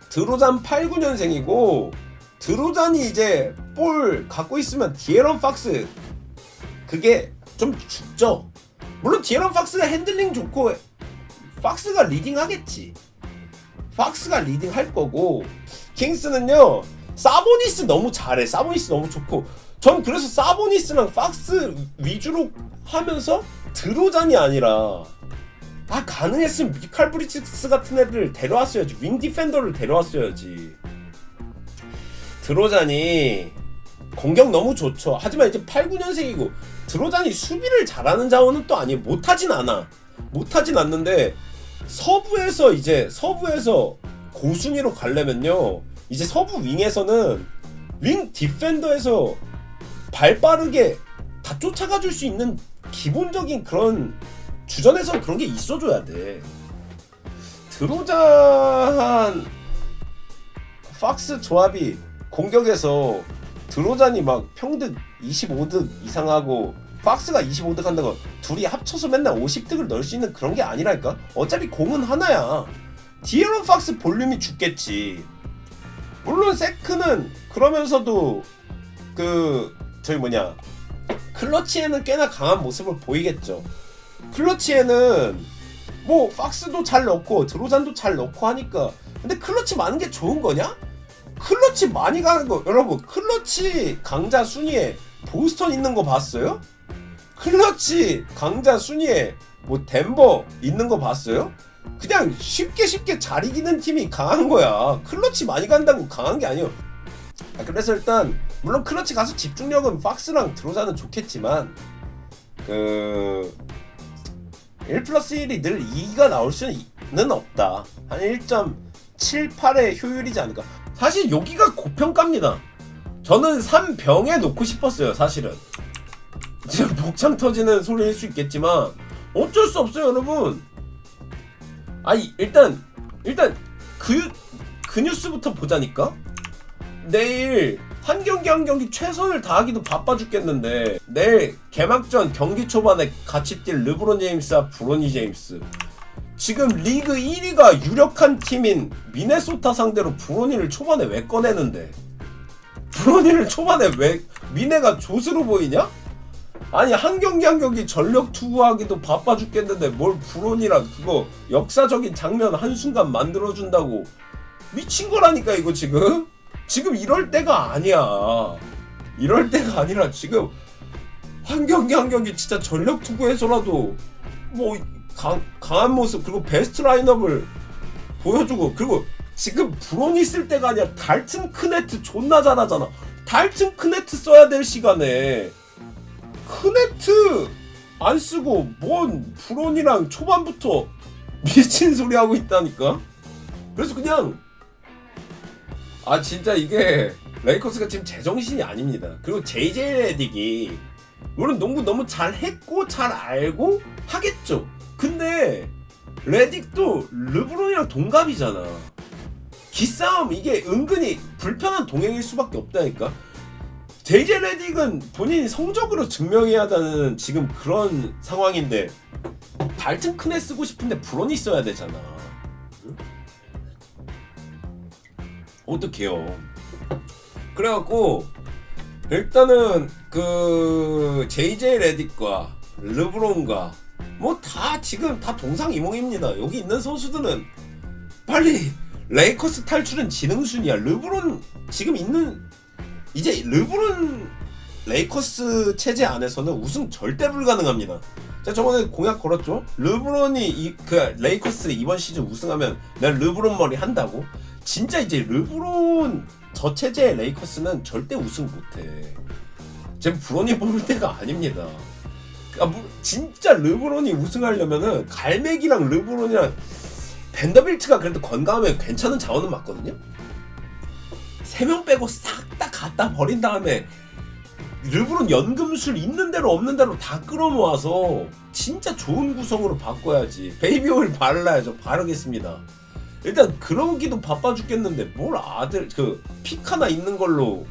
드로잔 89년생이고 드로잔이 이제 볼 갖고 있으면 디에런 팍스 그게 좀 죽죠. 물론 디에런 팍스가 핸들링 좋고 팍스가 리딩 하겠지. 팍스가 리딩 할 거고, 킹스는요 사보니스 너무 잘해. 사보니스 너무 좋고, 전 그래서 사보니스랑 팍스 위주로 하면서 드로잔이 아니라 가능했으면 미칼 브리직스 같은 애들 데려왔어야지. 윙 디펜더를 데려왔어야지. 드로잔이 공격 너무 좋죠. 하지만 이제 8, 9년생이고 드로잔이 수비를 잘하는 자원은 또 아니에요. 못하진 않는데 서부에서 고순위로 가려면요, 이제 서부 윙에서는 윙 디펜더에서 발 빠르게 다 쫓아가 줄 수 있는 기본적인 그런 주전에서 그런 게 있어줘야 돼. 드로잔 팍스 조합이 공격에서 드로잔이 막 평득 25득 이상하고 박스가 25득 한다고 둘이 합쳐서 맨날 50득을 넣을 수 있는 그런 게 아니라니까. 어차피 공은 하나야. 디에런 팍스 볼륨이 죽겠지. 물론 세크는 그러면서도 저기 뭐냐, 클러치에는 꽤나 강한 모습을 보이겠죠. 클러치에는 뭐 박스도 잘 넣고 드로잔도 잘 넣고 하니까. 근데 클러치 많은 게 좋은 거냐? 클러치 많이 가는 거, 여러분 클러치 강자 순위에 보스턴 있는 거 봤어요? 클러치 강자 순위에 뭐 덴버 있는 거 봤어요? 그냥 쉽게 잘 이기는 팀이 강한 거야. 클러치 많이 간다고 강한 게 아니에요. 그래서 일단 물론 클러치 가서 집중력은 박스랑 드로자는 좋겠지만 1+1이 늘 2가 나올 수는 없다. 한 1.78의 효율이지 않을까. 사실 여기가 고평가입니다. 저는 3병에 놓고 싶었어요. 사실은 지금 복창 터지는 소리일 수 있겠지만 어쩔 수 없어요, 여러분. 아니 일단 그 뉴스부터 보자니까. 내일 한 경기 최선을 다하기도 바빠 죽겠는데 내일 개막전 경기 초반에 같이 뛸 르브론 제임스와 브로니 제임스, 지금 리그 1위가 유력한 팀인 미네소타 상대로 브로니를 초반에 왜 꺼내는데, 브로니를 초반에 왜 미네가 조스로 보이냐? 아니 한 경기 전력 투구하기도 바빠 죽겠는데 뭘 브로니랑 그거 역사적인 장면 한순간 만들어준다고. 미친 거라니까 이거. 지금 이럴 때가 아니야. 이럴 때가 아니라 지금 한 경기 진짜 전력 투구해서라도 뭐 강한 모습, 그리고 베스트 라인업을 보여주고. 그리고 지금 브로니 쓸 때가 아니라 달튼 크네트 존나 잘하잖아. 달튼 크네트 써야 될 시간에 크네트 안 쓰고 뭔 브론이랑 초반부터 미친 소리 하고 있다니까. 그래서 그냥 진짜 이게 레이커스가 지금 제정신이 아닙니다. 그리고 JJ 레딕이 물론 농구 너무 잘했고 잘 알고 하겠죠. 근데 레딕도 르브론이랑 동갑이잖아. 기싸움 이게 은근히 불편한 동행일 수밖에 없다니까. JJ 레딕은 본인이 성적으로 증명해야 하는 지금 그런 상황인데 달튼 크네 쓰고 싶은데 브론이 써야 되잖아. 응? 어떡해요. 그래갖고 일단은 JJ 레딕과 르브론과 뭐 다 지금 다 동상이몽입니다. 여기 있는 선수들은 빨리 레이커스 탈출은 지능순이야. 르브론 지금 있는 이제 르브론 레이커스 체제 안에서는 우승 절대 불가능합니다. 제가 저번에 공약 걸었죠. 르브론이 레이커스 이번 시즌 우승하면 내가 르브론 머리 한다고. 진짜 이제 르브론 저 체제의 레이커스는 절대 우승 못해. 지금 브론이 뽑을 때가 아닙니다. 진짜 르브론이 우승하려면은 갈맥이랑 르브론이랑 벤더빌트가 그래도 건강하면 괜찮은 자원은 맞거든요. 3명 빼고 싹 다 갖다 버린 다음에 르브론 연금술 있는 대로 없는 대로 다 끌어모아서 진짜 좋은 구성으로 바꿔야지. 베이비 오일 바르라야죠. 바르겠습니다. 일단 그러기도 바빠 죽겠는데 뭘 아들 픽 하나 있는 걸로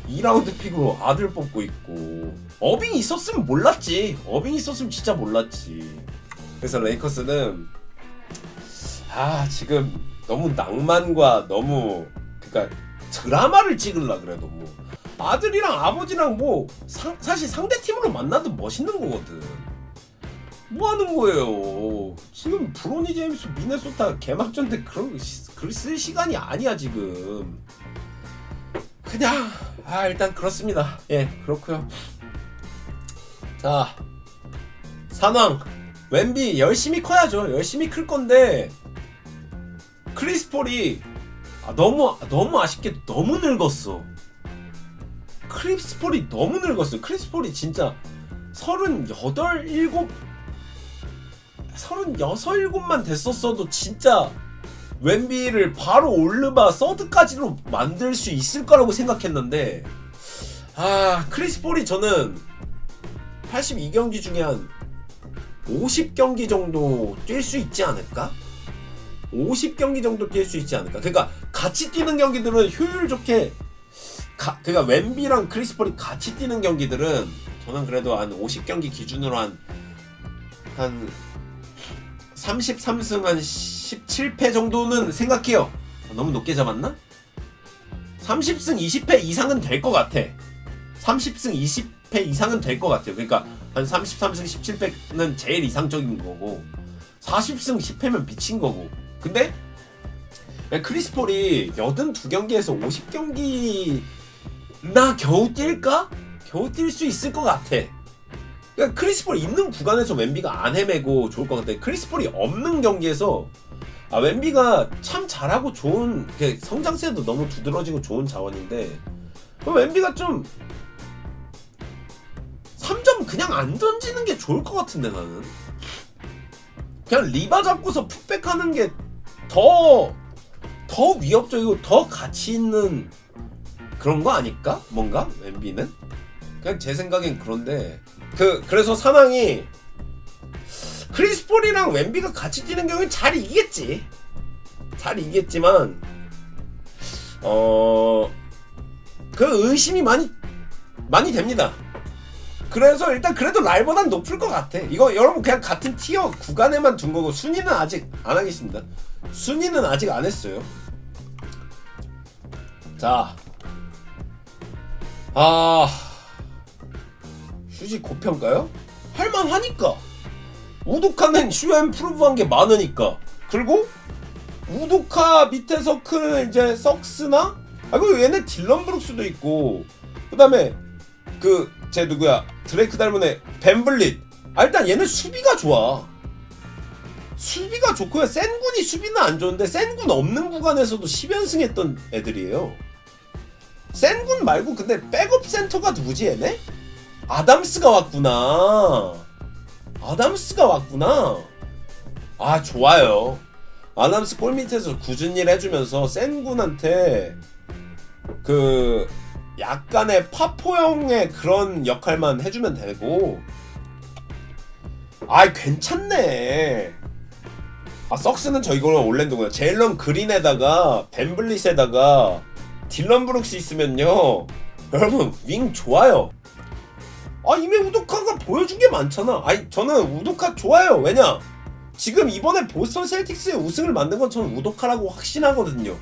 2라운드 픽으로 아들 뽑고 있고. 어빙이 있었으면 몰랐지. 어빙이 있었으면 진짜 몰랐지. 그래서 레이커스는 지금 너무 낭만과 너무 드라마를 찍으려 그래. 너무 아들이랑 아버지랑 뭐 사실 상대팀으로 만나도 멋있는 거거든. 뭐 하는 거예요? 지금 브로니 제임스 미네소타 개막전 때 글 쓸 시간이 아니야 지금. 그냥 일단 그렇습니다. 예, 그렇고요. 자, 산왕 웸비 열심히 커야죠. 열심히 클 건데 크리스 폴이 너무 아쉽게 너무 늙었어. 크리스 폴이 너무 늙었어. 크리스 폴이 진짜 36,7만 됐었어도 진짜 웸비를 바로 올르바 서드까지로 만들 수 있을 거라고 생각했는데 크리스 폴이 저는 82경기 중에 한 50경기 정도 뛸 수 있지 않을까? 50경기 정도 뛸 수 있지 않을까? 그러니까 같이 뛰는 경기들은 효율 좋게 그러니까 웸비랑 크리스 폴이 같이 뛰는 경기들은 저는 그래도 한 50경기 기준으로 한 33승 한 17패 정도는 생각해요. 너무 높게 잡았나? 30승 20패 이상은 될 것 같아. 30승 20패 이상은 될 것 같아요. 그러니까 한 33승 17패는 제일 이상적인 거고 40승 10패면 미친 거고. 근데 크리스 폴이 82경기에서 50경기나 겨우 뛸까? 겨우 뛸 수 있을 것 같아. 그러니까 크리스 폴 있는 구간에서 웸비가 안 헤매고 좋을 것 같아. 크리스 폴이 없는 경기에서 웸비가 참 잘하고 좋은, 성장세도 너무 두드러지고 좋은 자원인데 웸비가 좀 3점 그냥 안 던지는 게 좋을 것 같은데 나는. 그냥 리바 잡고서 풋백하는 게 더 위협적이고 더 가치 있는 그런 거 아닐까? 뭔가? 웸비는? 그냥 제 생각엔 그런데 그래서 사망이 크리스 폴이랑 웸비가 같이 뛰는 경우는 잘 이기겠지. 잘 이기겠지만 그 의심이 많이 됩니다. 그래서 일단 그래도 라일보단 높을 것 같아. 이거 여러분 그냥 같은 티어 구간에만 둔 거고 순위는 아직 안 하겠습니다. 순위는 아직 안 했어요. 자, 휴지 고평가요? 할만하니까. 우도카는 슈엠 프로브한 게 많으니까. 그리고 우도카 밑에서 큰 이제 썩스나? 그리고 얘네 딜런 브룩스도 있고. 그 다음에 쟤 누구야? 드레이크 닮은 애 벤블릿. 일단 얘는 수비가 좋아. 수비가 좋고요. 센군이 수비는 안 좋은데 센군 없는 구간에서도 10연승 했던 애들이에요. 센군 말고 근데 백업 센터가 누구지 얘네? 아담스가 왔구나. 좋아요. 아담스 골 밑에서 굳은 일 해주면서 센군한테 약간의 파포형의 그런 역할만 해주면 되고. 괜찮네. 썩스는 이거는 올랜도구나. 제일런 그린에다가 벤블릿에다가 딜런 브룩스 있으면요 여러분 윙 좋아요. 이미 우도카가 보여준 게 많잖아. 저는 우도카 좋아요. 왜냐? 지금 이번에 보스턴 셀틱스의 우승을 만든 건 저는 우도카라고 확신하거든요.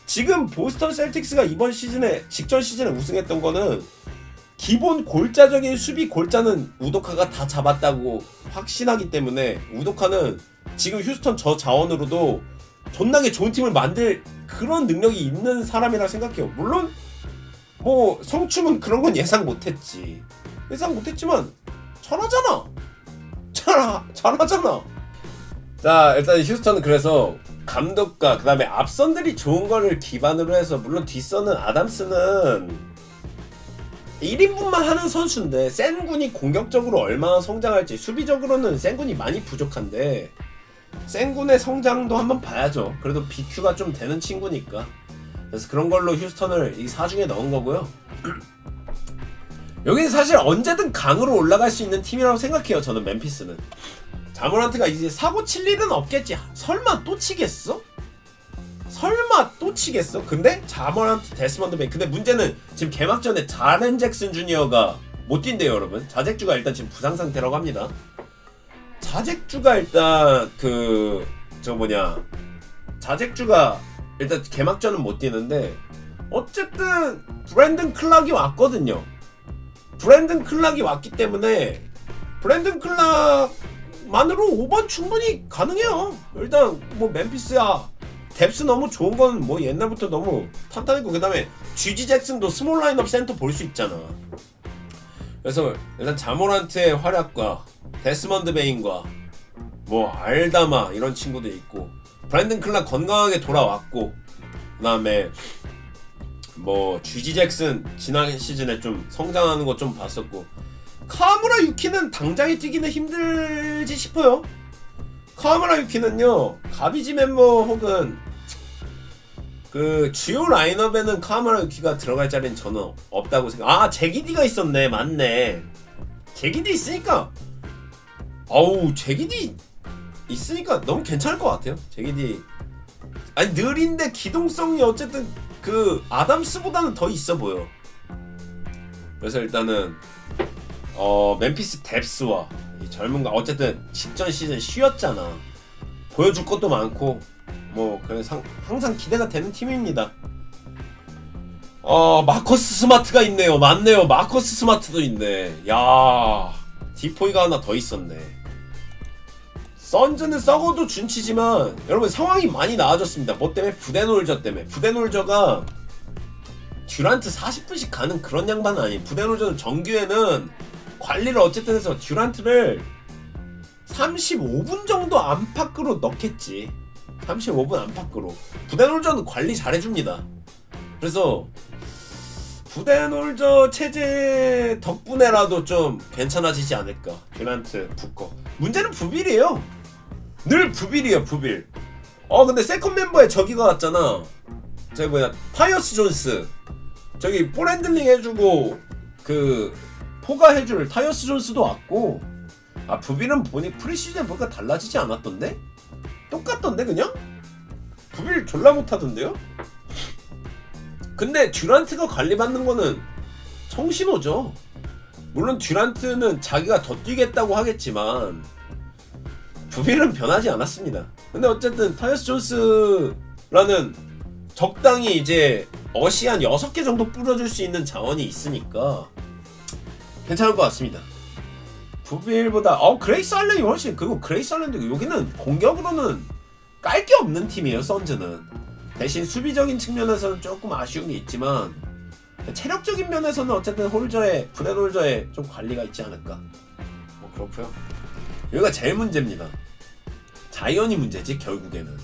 지금 보스턴 셀틱스가 이번 시즌에, 직전 시즌에 우승했던 거는 기본 골자적인 수비 골자는 우도카가 다 잡았다고 확신하기 때문에 우도카는 지금 휴스턴 저 자원으로도 존나게 좋은 팀을 만들 그런 능력이 있는 사람이라 생각해요. 물론 뭐 성춤은 그런 건 예상 못했지. 예상 못했지만 잘하잖아. 잘하잖아. 자, 일단 휴스턴은 그래서 감독과 그 다음에 앞선들이 좋은 거를 기반으로 해서, 물론 뒷선은 아담스는 1인분만 하는 선수인데 센군이 공격적으로 얼마나 성장할지, 수비적으로는 센군이 많이 부족한데 센군의 성장도 한번 봐야죠. 그래도 BQ가 좀 되는 친구니까. 그래서 그런 걸로 휴스턴을 이 4중에 넣은 거고요. 여기는 사실 언제든 강으로 올라갈 수 있는 팀이라고 생각해요. 저는 멤피스는. 자모란트가 이제 사고 칠 일은 없겠지. 설마 또 치겠어? 근데 자모란트, 데스먼드 베인. 근데 문제는 지금 개막전에 자렌 잭슨 주니어가 못 뛴대요, 여러분. 자잭주가 일단 지금 부상 상태라고 합니다. 자잭주가 일단 자잭주가 일단 개막전은 못 뛰는데 어쨌든 브랜든 클락이 왔거든요. 브랜든 클락이 왔기 때문에 브랜든 클락만으로 5번 충분히 가능해요. 일단 뭐 멤피스야 뎁스 너무 좋은 건 뭐 옛날부터 너무 탄탄했고, 그 다음에 GG 잭슨도 스몰 라인업 센터 볼 수 있잖아. 그래서 일단 자모란트의 활약과 데스먼드 베인과 뭐 알다마 이런 친구도 있고, 브랜든 클락 건강하게 돌아왔고, 그 다음에 뭐 GG 잭슨 지난 시즌에 좀 성장하는 거 좀 봤었고, 카와무라 유키는 당장에 뛰기는 힘들지 싶어요. 카와무라 유키는요 가비지 멤버 혹은 주요 라인업에는 카와무라 유키가 들어갈 자리는 저는 없다고 생각. 제기디가 있었네. 맞네. 제기디 있으니까 제기디 있으니까 너무 괜찮을 것 같아요. 제기디 느린데 기동성이 어쨌든 아담스보다는 더 있어 보여. 그래서 일단은 멤피스 뎁스와 이 젊은 가 어쨌든 직전 시즌 쉬었잖아. 보여줄 것도 많고 뭐 그래서 항상 기대가 되는 팀입니다. 마커스 스마트가 있네요. 맞네요. 마커스 스마트도 있네. 야, 디포이가 하나 더 있었네. 선즈는 썩어도 준치지만 여러분 상황이 많이 나아졌습니다. 뭐 때문에? 부데놀저 때문에. 부데놀저가 듀란트 40분씩 가는 그런 양반은 아니에요. 부데놀저는 정규에는 관리를 어쨌든 해서 듀란트를 35분 정도 안팎으로 넣겠지. 35분 안팎으로. 부데놀저는 관리 잘해줍니다. 그래서 부데놀저 체제 덕분에라도 좀 괜찮아지지 않을까. 듀란트 부커. 문제는 부빌이에요. 늘 부빌이에요. 부빌. 근데 세컨 멤버에 저기가 왔잖아. 저기 뭐야, 타이어스 존스. 저기 볼 핸들링 해주고 그 포가 해줄 타이어스 존스도 왔고. 부빌은 보니 프리시즌 보니까 달라지지 않았던데? 똑같던데 그냥? 부빌 졸라 못하던데요? 근데 듀란트가 관리받는 거는 청신호죠. 물론 듀란트는 자기가 더 뛰겠다고 하겠지만 부빌은 변하지 않았습니다. 근데 어쨌든 타이어스 존스라는 적당히 이제 어시 한 6개 정도 뿌려줄 수 있는 자원이 있으니까 괜찮을 것 같습니다. 부빌보다 그레이스 알렌이 훨씬, 그리고 그레이스 알렌도 여기는 공격으로는 깔 게 없는 팀이에요. 선즈는 대신 수비적인 측면에서는 조금 아쉬운 게 있지만 체력적인 면에서는 어쨌든 부데놀저의 좀 관리가 있지 않을까. 뭐 그렇고요. 여기가 제일 문제입니다. 자이언이 문제지 결국에는.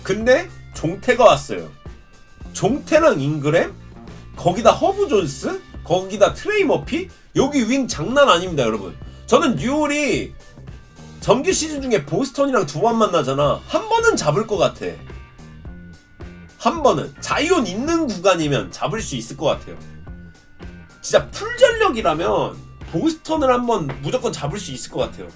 근데 종태가 왔어요. 종태랑 잉그램, 거기다 허브 존스, 거기다 트레이 머피. 여기 윙 장난 아닙니다 여러분. 저는 뉴올이 정규 시즌 중에 보스턴이랑 2번 만나잖아. 한 번은 잡을 것 같아. 한 번은 자이온 있는 구간이면 잡을 수 있을 것 같아요. 진짜 풀 전력이라면 보스턴을 한번 무조건 잡을 수 있을 것 같아요.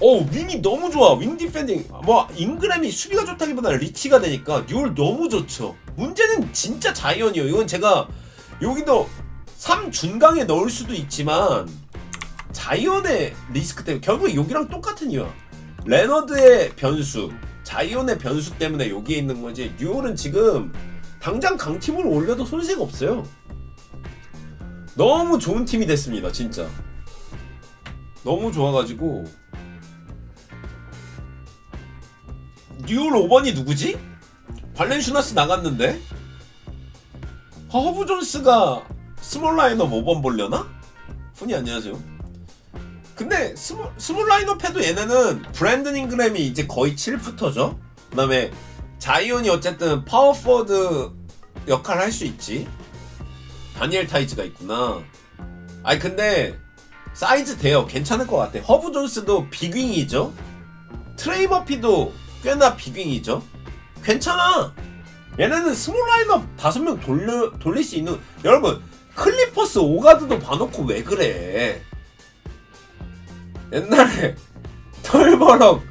윙이 너무 좋아. 윙 디펜딩. 뭐 잉그램이 수비가 좋다기보다는 리치가 되니까 뉴올 너무 좋죠. 문제는 진짜 자이언이에요. 이건 제가 여기도 3 중강에 넣을 수도 있지만 자이언의 리스크 때문에 결국 여기랑 똑같은 이유야. 레너드의 변수, 자이언의 변수 때문에 여기에 있는 거지. 뉴올은 지금 당장 강팀으로 올려도 손색 없어요. 너무 좋은 팀이 됐습니다. 진짜 너무 좋아가지고. 뉴올 5번이 누구지? 발렌슈나스 나갔는데? 허브 존스가 스몰 라인업 5번 보려나? 훈이 안녕하세요. 근데 스몰 라인업 해도 얘네는 브랜든 잉그램이 이제 거의 7푸터죠. 그 다음에 자이온이 어쨌든 파워포워드 역할을 할 수 있지. 다니엘 타이즈가 있구나. 근데 사이즈 돼요. 괜찮을 것 같아. 허브 존스도 빅윙이죠. 트레이 머피도 꽤나 빅윙이죠. 괜찮아. 얘네는 스몰 라인업 5명 돌릴 수 있는. 여러분 클리퍼스 오가드도 봐놓고 왜 그래. 옛날에 털버럭,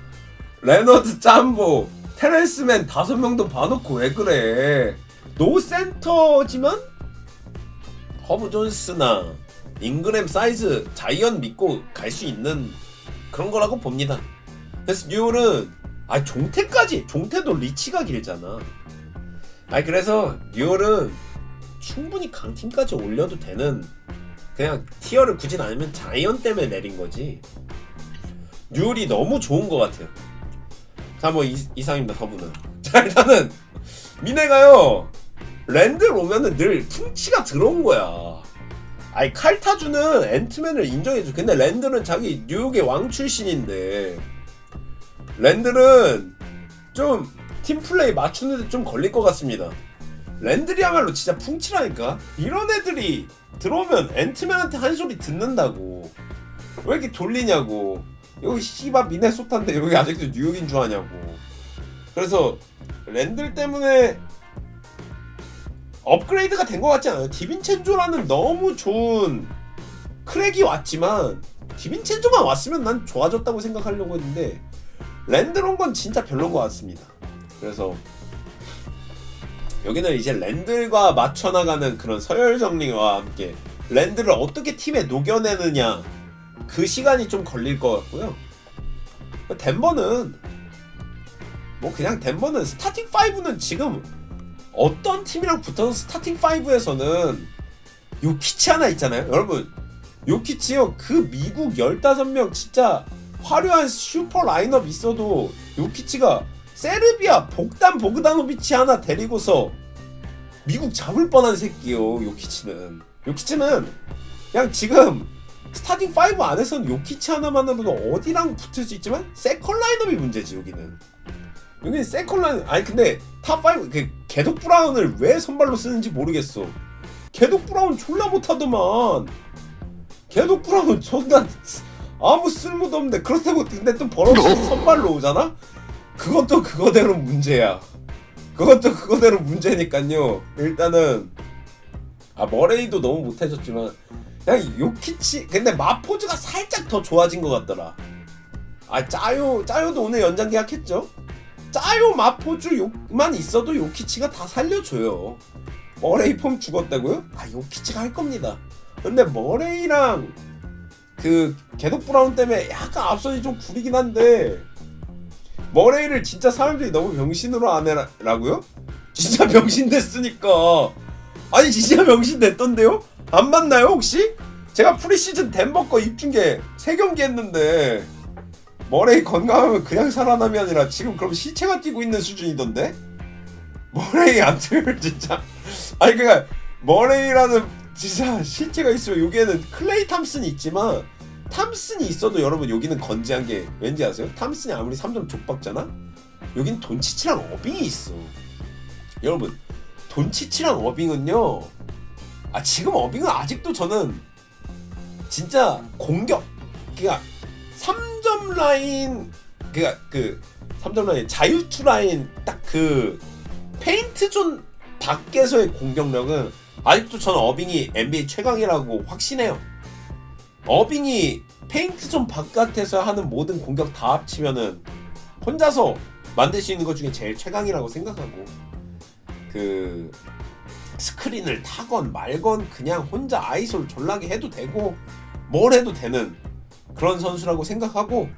레너드 짬보, 테렌스맨 5명도 봐놓고 왜 그래. 노 센터지만 허브 존스나 잉그램 사이즈 자이언 믿고 갈 수 있는 그런 거라고 봅니다. 그래서 뉴올은 종태도 리치가 길잖아. 그래서 뉴올은 충분히 강팀까지 올려도 되는, 그냥 티어를 굳이 아니면 자이언 때문에 내린 거지. 뉴올이 너무 좋은 것 같아요. 자, 뭐 이상입니다. 서부는. 자, 일단은 미네가요 랜들 오면은 늘 퉁치가 들어온 거야. 칼타주는 앤트맨을 인정해줘. 근데 랜들은 자기 뉴욕의 왕 출신인데 랜들은 좀 팀플레이 맞추는데 좀 걸릴 것 같습니다. 랜들이야말로 진짜 풍치라니까. 이런 애들이 들어오면 앤트맨한테 한 소리 듣는다고. 왜 이렇게 돌리냐고. 여기 씨바 미네소타인데 여기 아직도 뉴욕인 줄 아냐고. 그래서 랜들 때문에 업그레이드가 된 것 같지 않아요? 디빈첸조라는 너무 좋은 크랙이 왔지만 디빈첸조만 왔으면 난 좋아졌다고 생각하려고 했는데 랜들 온 건 진짜 별로인 것 같습니다. 그래서 여기는 이제 랜들과 맞춰나가는 그런 서열 정리와 함께 랜드를 어떻게 팀에 녹여내느냐 그 시간이 좀 걸릴 것 같고요. 덴버는 뭐 그냥 덴버는 스타팅 5는 지금 어떤 팀이랑 붙어서 스타팅 5에서는 요키치 하나 있잖아요. 여러분 요키치요, 그 미국 15명 진짜 화려한 슈퍼 라인업 있어도 요키치가 세르비아 복단 보그다노비치 하나 데리고서 미국 잡을 뻔한 새끼요. 요키치는 그냥 지금 스타팅 5 안에서는 요키치 하나만으로도 어디랑 붙을 수 있지만 세컨 라인업이 문제지. 여기는 세컨 라인. 아니 근데 탑5 그 개독 브라운을 왜 선발로 쓰는지 모르겠어. 개독 브라운 졸라 못하더만. 개독 브라운 존나 아무 쓸모도 없는데, 그렇다고 근데 또 버럭이 선발로 오잖아? 그것도 그거대로 문제야. 그거대로 문제니까요. 일단은 머레이도 너무 못해줬지만 그냥 요키치. 근데 마포즈가 살짝 더 좋아진 것 같더라. 짜요도 오늘 연장 계약했죠. 짜요 마포즈만 있어도 요키치가 다 살려줘요. 머레이 폼 죽었다고요? 요키치가 할 겁니다. 근데 머레이랑 그 개독 브라운 때문에 약간 앞선이 좀 구리긴 한데, 머레이를 진짜 사람들이 너무 병신으로 안 해라고요? 진짜 병신 됐으니까. 아니 진짜 병신 됐던데요? 안 맞나요 혹시? 제가 프리시즌 덴버 거 입중계 3경기 했는데 머레이 건강하면 그냥 살아남이 아니라 지금 그럼 시체가 뛰고 있는 수준이던데? 머레이 아무튼 진짜 아니 그니까 머레이라는 진짜 시체가 있으면 여기에는 클레이 탐슨이 있지만, 탐슨이 있어도 여러분 여기는 건재한 게 왠지 아세요? 탐슨이 아무리 3점 족박잖아? 여긴 돈치치랑 어빙이 있어. 여러분 돈치치랑 어빙은요, 지금 어빙은 아직도 저는 진짜 공격, 그니까 3점 라인, 그니까 그 3점 라인 자유투 라인 딱 그 페인트 존 밖에서의 공격력은 아직도 저는 어빙이 NBA 최강이라고 확신해요. 어빙이 페인트 존 바깥에서 하는 모든 공격 다 합치면은 혼자서 만들 수 있는 것 중에 제일 최강이라고 생각하고, 그 스크린을 타건 말건 그냥 혼자 아이솔 졸라게 해도 되고 뭘 해도 되는 그런 선수라고 생각하고,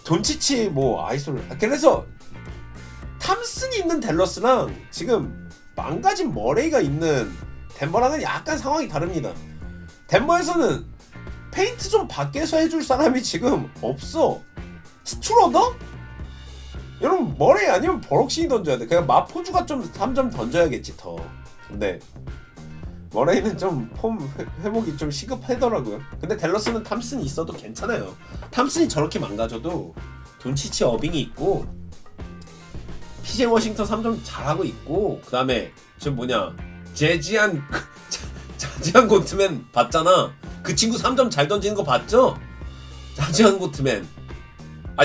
돈치치 뭐 아이솔. 그래서 탐슨이 있는 댈러스랑 지금 망가진 머레이가 있는 덴버랑은 약간 상황이 다릅니다. 덴버에서는 페인트 좀 밖에서 해줄 사람이 지금 없어. 스트로더? 여러분 머레이 아니면 버럭신이 던져야 돼. 그냥 마포주가 좀 3점 던져야겠지 더. 근데 머레이는 좀 폼 회복이 좀 시급하더라고요. 근데 댈러스는 탐슨이 있어도 괜찮아요. 탐슨이 저렇게 망가져도 돈치치 어빙이 있고, PJ 워싱턴 3점 잘하고 있고, 그 다음에 지금 뭐냐 자지안 고트맨 봤잖아. 그 친구 3점 잘 던지는 거 봤죠? 자지안 고트맨.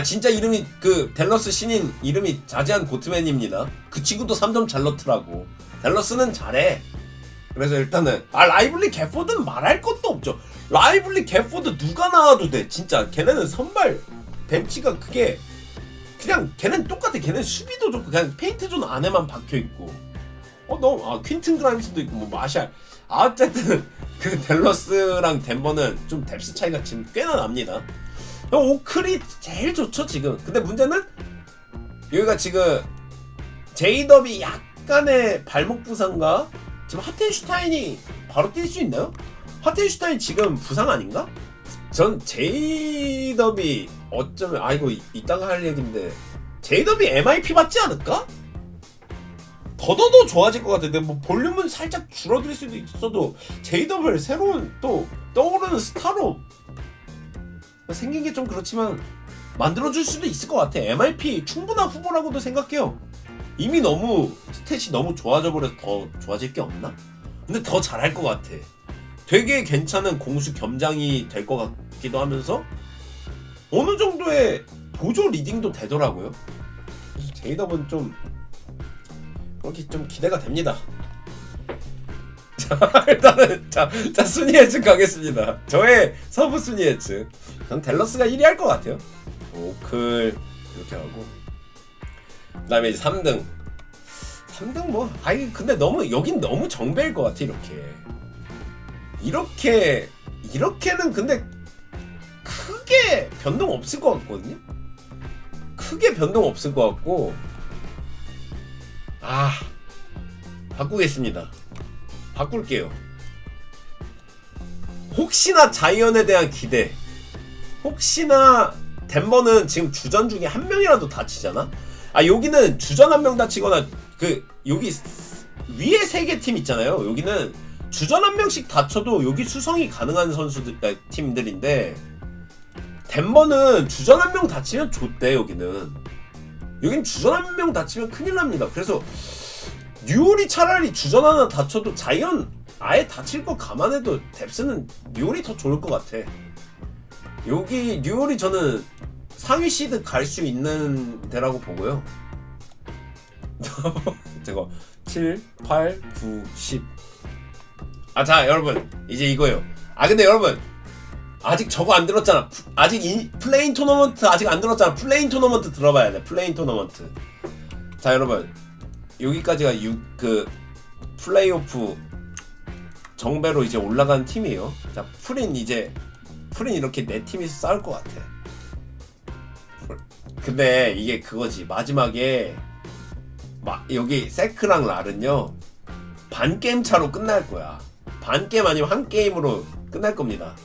진짜 이름이 그 댈러스 신인 이름이 자지안 고트맨입니다. 그 친구도 3점 잘 넣더라고. 댈러스는 잘해. 그래서 일단은 라이블리 개포드는 말할 것도 없죠. 라이블리 개포드 누가 나와도 돼. 진짜 걔네는 선발 벤치가 그게 그냥 걔는 똑같아. 걔는 수비도 좋고 그냥 페인트 존 안에만 박혀있고, 너무 퀸튼 그라임스도 있고 뭐 마샬. 어쨌든 그 댈러스랑 덴버는 좀 뎁스 차이가 지금 꽤나 납니다. 오클이 제일 좋죠 지금. 근데 문제는 여기가 지금 제이더비 약간의 발목 부상과 지금 하텐슈타인이 바로 뛸 수 있나요? 하텐슈타인 지금 부상 아닌가? 전 제이더비 어쩌면 이거 이따가 할 얘기인데 제이더비 MIP 받지 않을까? 더더더 좋아질 것 같은데 뭐 볼륨은 살짝 줄어들 수도 있어도 제이더비를 새로운 또 떠오르는 스타로 생긴 게 좀 그렇지만 만들어줄 수도 있을 것 같아. MIP 충분한 후보라고도 생각해요. 이미 너무 스탯이 너무 좋아져 버려서 더 좋아질 게 없나? 근데 더 잘할 것 같아. 되게 괜찮은 공수 겸장이 될 것 같기도 하면서 어느 정도의 보조 리딩도 되더라고요. 그래서 제이더는 좀 그렇게 좀 기대가 됩니다. 자, 일단은 자 순위 예측 가겠습니다. 저의 서부 순위 예측. 전 댈러스가 1위 할 것 같아요. 오클 이렇게 하고, 그 다음에 이제 3등 3등 뭐 아니 근데 너무 여긴 너무 정배일 것 같아. 이렇게는 근데 크게 변동 없을 것 같거든요. 크게 변동 없을 것 같고 바꾸겠습니다. 바꿀게요. 혹시나 자이언에 대한 기대, 혹시나 덴버는 지금 주전 중에 한 명이라도 다치잖아. 여기는 주전 한 명 다치거나 여기 위에 3개 팀 있잖아요. 여기는 주전 한 명씩 다쳐도 여기 수성이 가능한 선수들 팀들인데 덴버는 주전 한 명 다치면 좆대. 여긴 주전 한 명 다치면 큰일 납니다. 그래서 뉴올이 차라리 주전 하나 다쳐도 자이언 아예 다칠 거 감안해도 뎁스는 뉴올이 더 좋을 것 같아. 여기 뉴올이 저는 상위 시드 갈 수 있는 데라고 보고요. 저거 7, 8, 9, 10. 자 여러분 이제 이거요. 근데 여러분 아직 저거 안 들었잖아. 아직 플레인 토너먼트 아직 안 들었잖아. 플레인 토너먼트 들어봐야 돼. 플레인 토너먼트. 자 여러분 여기까지가 플레이오프 정배로 이제 올라간 팀이에요. 자 프린 이렇게 4팀이 싸울 것 같아. 근데 이게 그거지. 마지막에 여기 세크랑 랄은요 반 게임 차로 끝날 거야. 반 게임 아니면 한 게임으로 끝날 겁니다.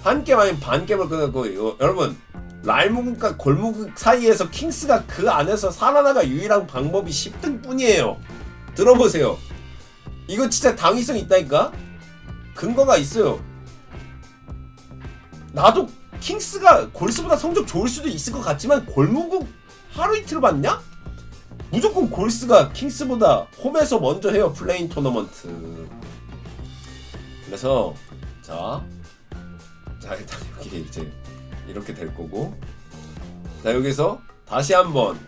한 게임 아니면 반 게임으로 끝날 거예요. 여러분 랄무국과 골무국 사이에서 킹스가 그 안에서 살아나가 유일한 방법이 10등 뿐이에요. 들어보세요. 이거 진짜 당위성 있다니까? 근거가 있어요. 나도 킹스가 골스보다 성적 좋을 수도 있을 것 같지만 골무국 하루 이틀 봤냐? 무조건 골스가 킹스보다 홈에서 먼저 해요. 플레인 토너먼트. 그래서 자 일단 여기 이제 이렇게 될 거고, 자 여기서 다시 한번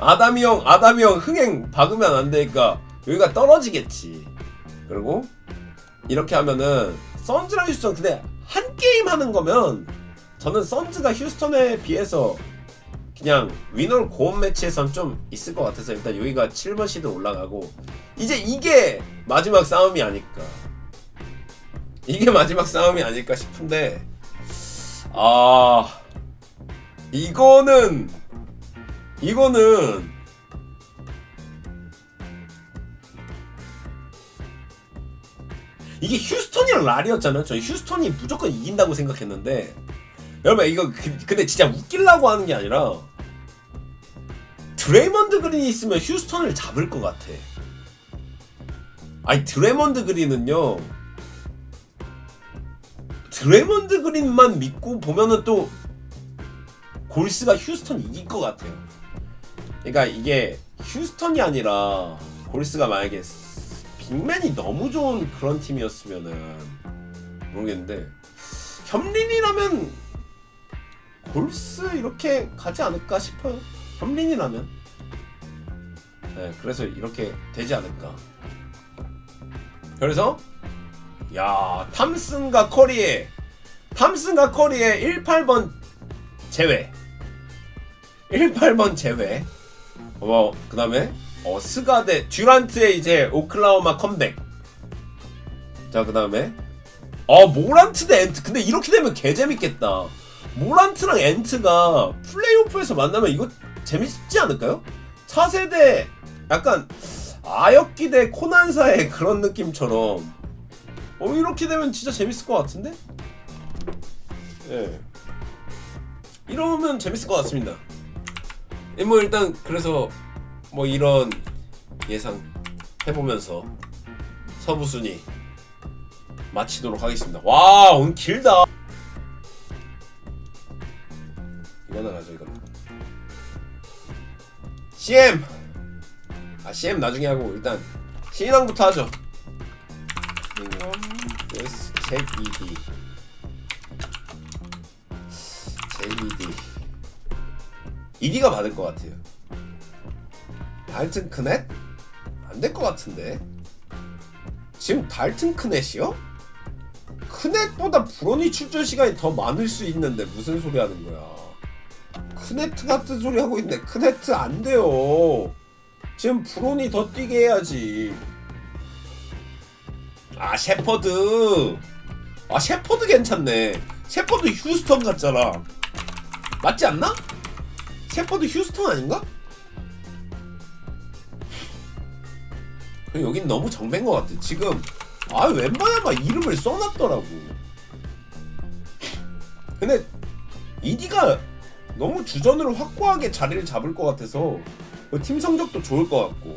아담이 형 흥행 박으면 안 되니까 여기가 떨어지겠지. 그리고 이렇게 하면은 선즈랑 휴스턴, 근데 한 게임 하는 거면 저는 선즈가 휴스턴에 비해서 그냥 위너 고온 매치에선 좀 있을 것 같아서 일단 여기가 7번 시드 올라가고, 이제 이게 마지막 싸움이 아닐까. 이게 마지막 싸움이 아닐까 싶은데, 이거는 이게 휴스턴이랑 랄이었잖아요. 저희 휴스턴이 무조건 이긴다고 생각했는데, 여러분 이거 근데 진짜 웃기려고 하는 게 아니라 드레이먼드 그린이 있으면 휴스턴을 잡을 것 같아. 아니 드레이먼드 그린은요, 드레이먼드 그린만 믿고 보면은 또 골스가 휴스턴 이길 것 같아요. 그러니까 이게 휴스턴이 아니라 골스가 만약에 빅맨이 너무 좋은 그런 팀이었으면은 모르겠는데, 협린이라면 골스 이렇게 가지 않을까 싶어요. 협린이라면. 네, 그래서 이렇게 되지 않을까. 그래서 탐슨과 커리의 18번 제외. 18번 제외. 그 다음에 스가 대 듀란트의 이제 오클라호마 컴백. 자, 그 다음에 모란트 대 엔트. 근데 이렇게 되면 개재밌겠다. 모란트랑 엔트가 플레이오프에서 만나면 이거 재밌지 않을까요? 차세대 약간 아역기 대 코난사의 그런 느낌처럼 이렇게 되면 진짜 재밌을 것 같은데? 예. 이러면 재밌을 것 같습니다. 일단 그래서 이런 예상 해보면서 서부 순위 마치도록 하겠습니다. 와, 오늘 길다. 이거나 가죠, 이거나. CM! CM 나중에 하고 일단 신인왕부터 하죠. JBD ED가 받을 것 같아요. 달튼 크넷? 안 될 것 같은데. 지금 달튼 크넷이요? 크넷보다 브로니 출전 시간이 더 많을 수 있는데 무슨 소리 하는 거야. 크네트 같은 소리 하고 있네. 크네트 안 돼요. 지금 브론이 더 뛰게 해야지. 아 셰퍼드. 아 셰퍼드 괜찮네. 셰퍼드 휴스턴 같잖아. 맞지 않나? 셰퍼드 휴스턴 아닌가? 여긴 너무 정배인 것 같아. 지금 아 웬만하면 이름을 써놨더라고. 근데 이디가 너무 주전으로 확고하게 자리를 잡을 것 같아서 팀 성적도 좋을 것 같고.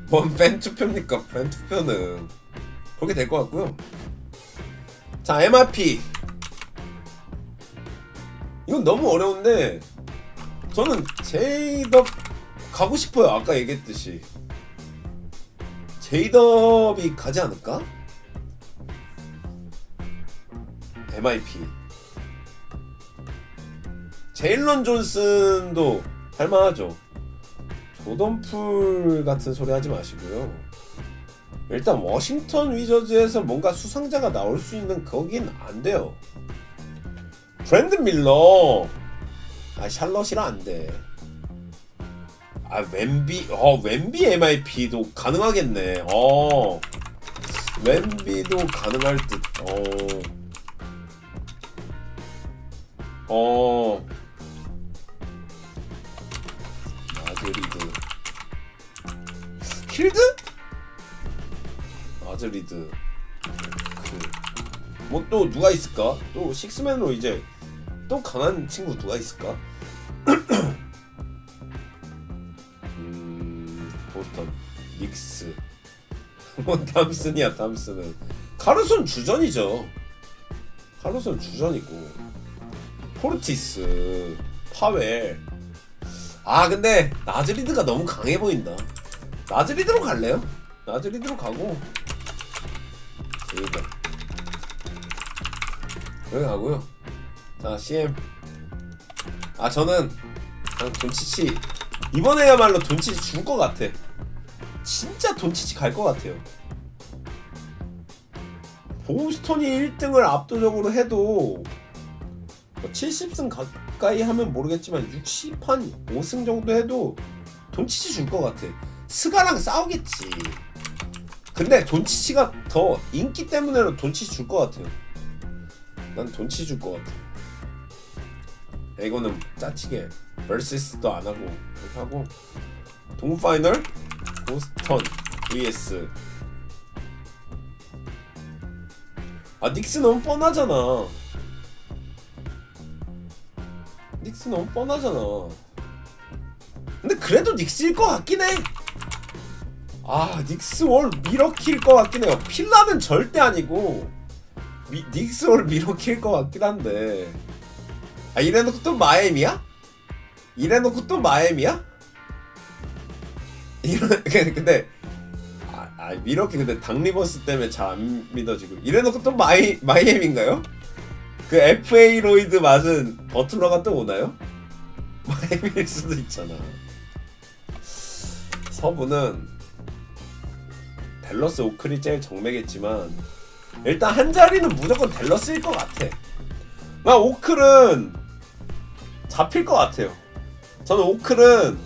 뭔 팬투표입니까? 팬투표는 그렇게 될 것 같고요. 자 MRP 이건 너무 어려운데 저는 제이덥 가고 싶어요. 아까 얘기했듯이 제이덥이 가지 않을까? MIP 제일런 존슨도 할만하죠. 조던풀 같은 소리 하지 마시고요. 일단 워싱턴 위저즈에서 뭔가 수상자가 나올 수 있는 거긴 안 돼요. 브랜든 밀러. 아 샬럿이라 안 돼. 아 웬비. 웬비 MIP도 가능하겠네. 웬비도 가능할 듯. 아즈리드. 킬드? 아즈리드. 뭐 또 누가 있을까? 또 식스맨으로 이제 또 강한 친구 누가 있을까? 보스턴 닉스. 뭐 탐슨이야. 탐슨은 카르손 주전이죠. 카르손 주전이고 포르티스 파웰. 아 근데 나즈리드가 너무 강해 보인다. 나즈리드로 갈래요? 나즈리드로 가고 제이더 여기 가고요. 자 CM. 아 저는 그냥 돈치치 이번에야말로 돈치치 줄 것 같아. 진짜 돈치치 갈 것 같아요. 보스턴이 1등을 압도적으로 해도 70승 가까이 하면 모르겠지만 60한 5승 정도 해도 돈치치 줄 것 같아. 스가랑 싸우겠지. 근데 돈치치가 더 인기 때문에 돈치치 줄 것 같아요. 난 돈치치 줄 것 같아. 야, 이거는 짜치게 vs도 안 하고 이렇게 하고 동부 파이널 보스턴 vs. 아 닉스 너무 뻔하잖아. 닉스 너무 뻔하잖아. 근데 그래도 닉스일 것 같긴 해. 아 닉스 월 미러키일 것 같긴 해요. 필라는 절대 아니고 닉스 월 미러키일 것 같긴 한데. 아 이래놓고 또 마엠이야? 이래놓고 또 마엠이야? 근데 미러키 근데 닥리버스 때문에 잘 안 믿어지고. 이래놓고 또 마이엠인가요? 그 FA 로이드 맞은 버틀러가 또 오나요? 마이엠일 수도 있잖아. 서부는 댈러스 오클이 제일 정맥했지만 일단 한 자리는 무조건 댈러스일 것 같아. 나 오클은 잡힐 것 같아요. 저는 오클은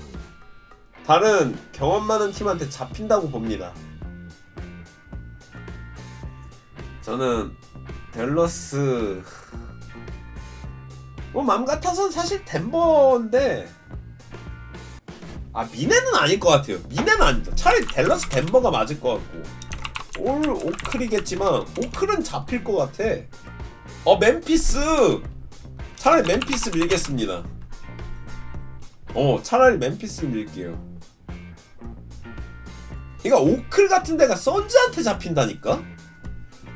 다른 경험 많은 팀한테 잡힌다고 봅니다. 저는 댈러스 뭐 맘 같아선 사실 덴버인데 미네는 아닐 것 같아요. 미네는 아니다. 차라리 댈러스 덴버가 맞을 것 같고 올 오클이겠지만 오클은 잡힐 것 같아. 멤피스 차라리 멤피스 밀겠습니다. 차라리 멤피스 밀게요. 그러니까 오클 같은 데가 선즈한테 잡힌다니까?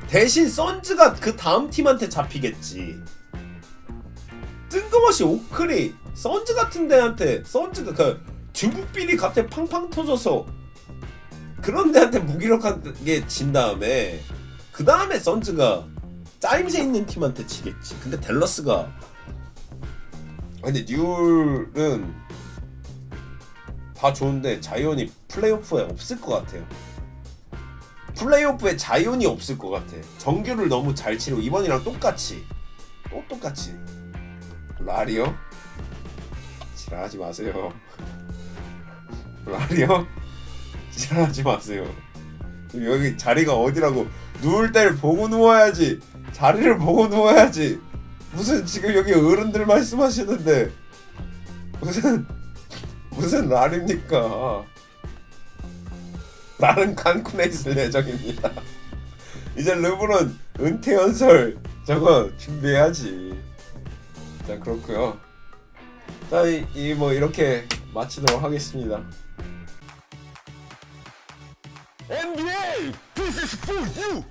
대신 선즈가 그 다음 팀한테 잡히겠지. 뜬금없이 오클이 선즈 같은 데한테 선즈가 그 듀브빌이 갑자기 팡팡 터져서 그런 데한테 무기력하게 진 다음에 그 다음에 선즈가 짜임새 있는 팀한테 치겠지. 근데 댈러스가 근데 뉴올은 다 좋은데 자이온이 플레이오프에 없을 것 같아요. 플레이오프에 자이온이 없을 것 같아. 정규를 너무 잘 치르고 이번이랑 똑같이 라리오? 지랄하지 마세요. 라리요? 지랄하지 마세요. 여기 자리가 어디라고. 누울 때를 보고 누워야지. 자리를 보고 누워야지. 무슨 지금 여기 어른들 말씀하시는데 무슨 라리입니까? 나는 칸쿤에 있을 예정입니다. 이제 르브론 은퇴 연설 저거 준비해야지. 자, 그렇고요. 자, 이 뭐 이렇게 마치도록 하겠습니다. NBA, this is for you.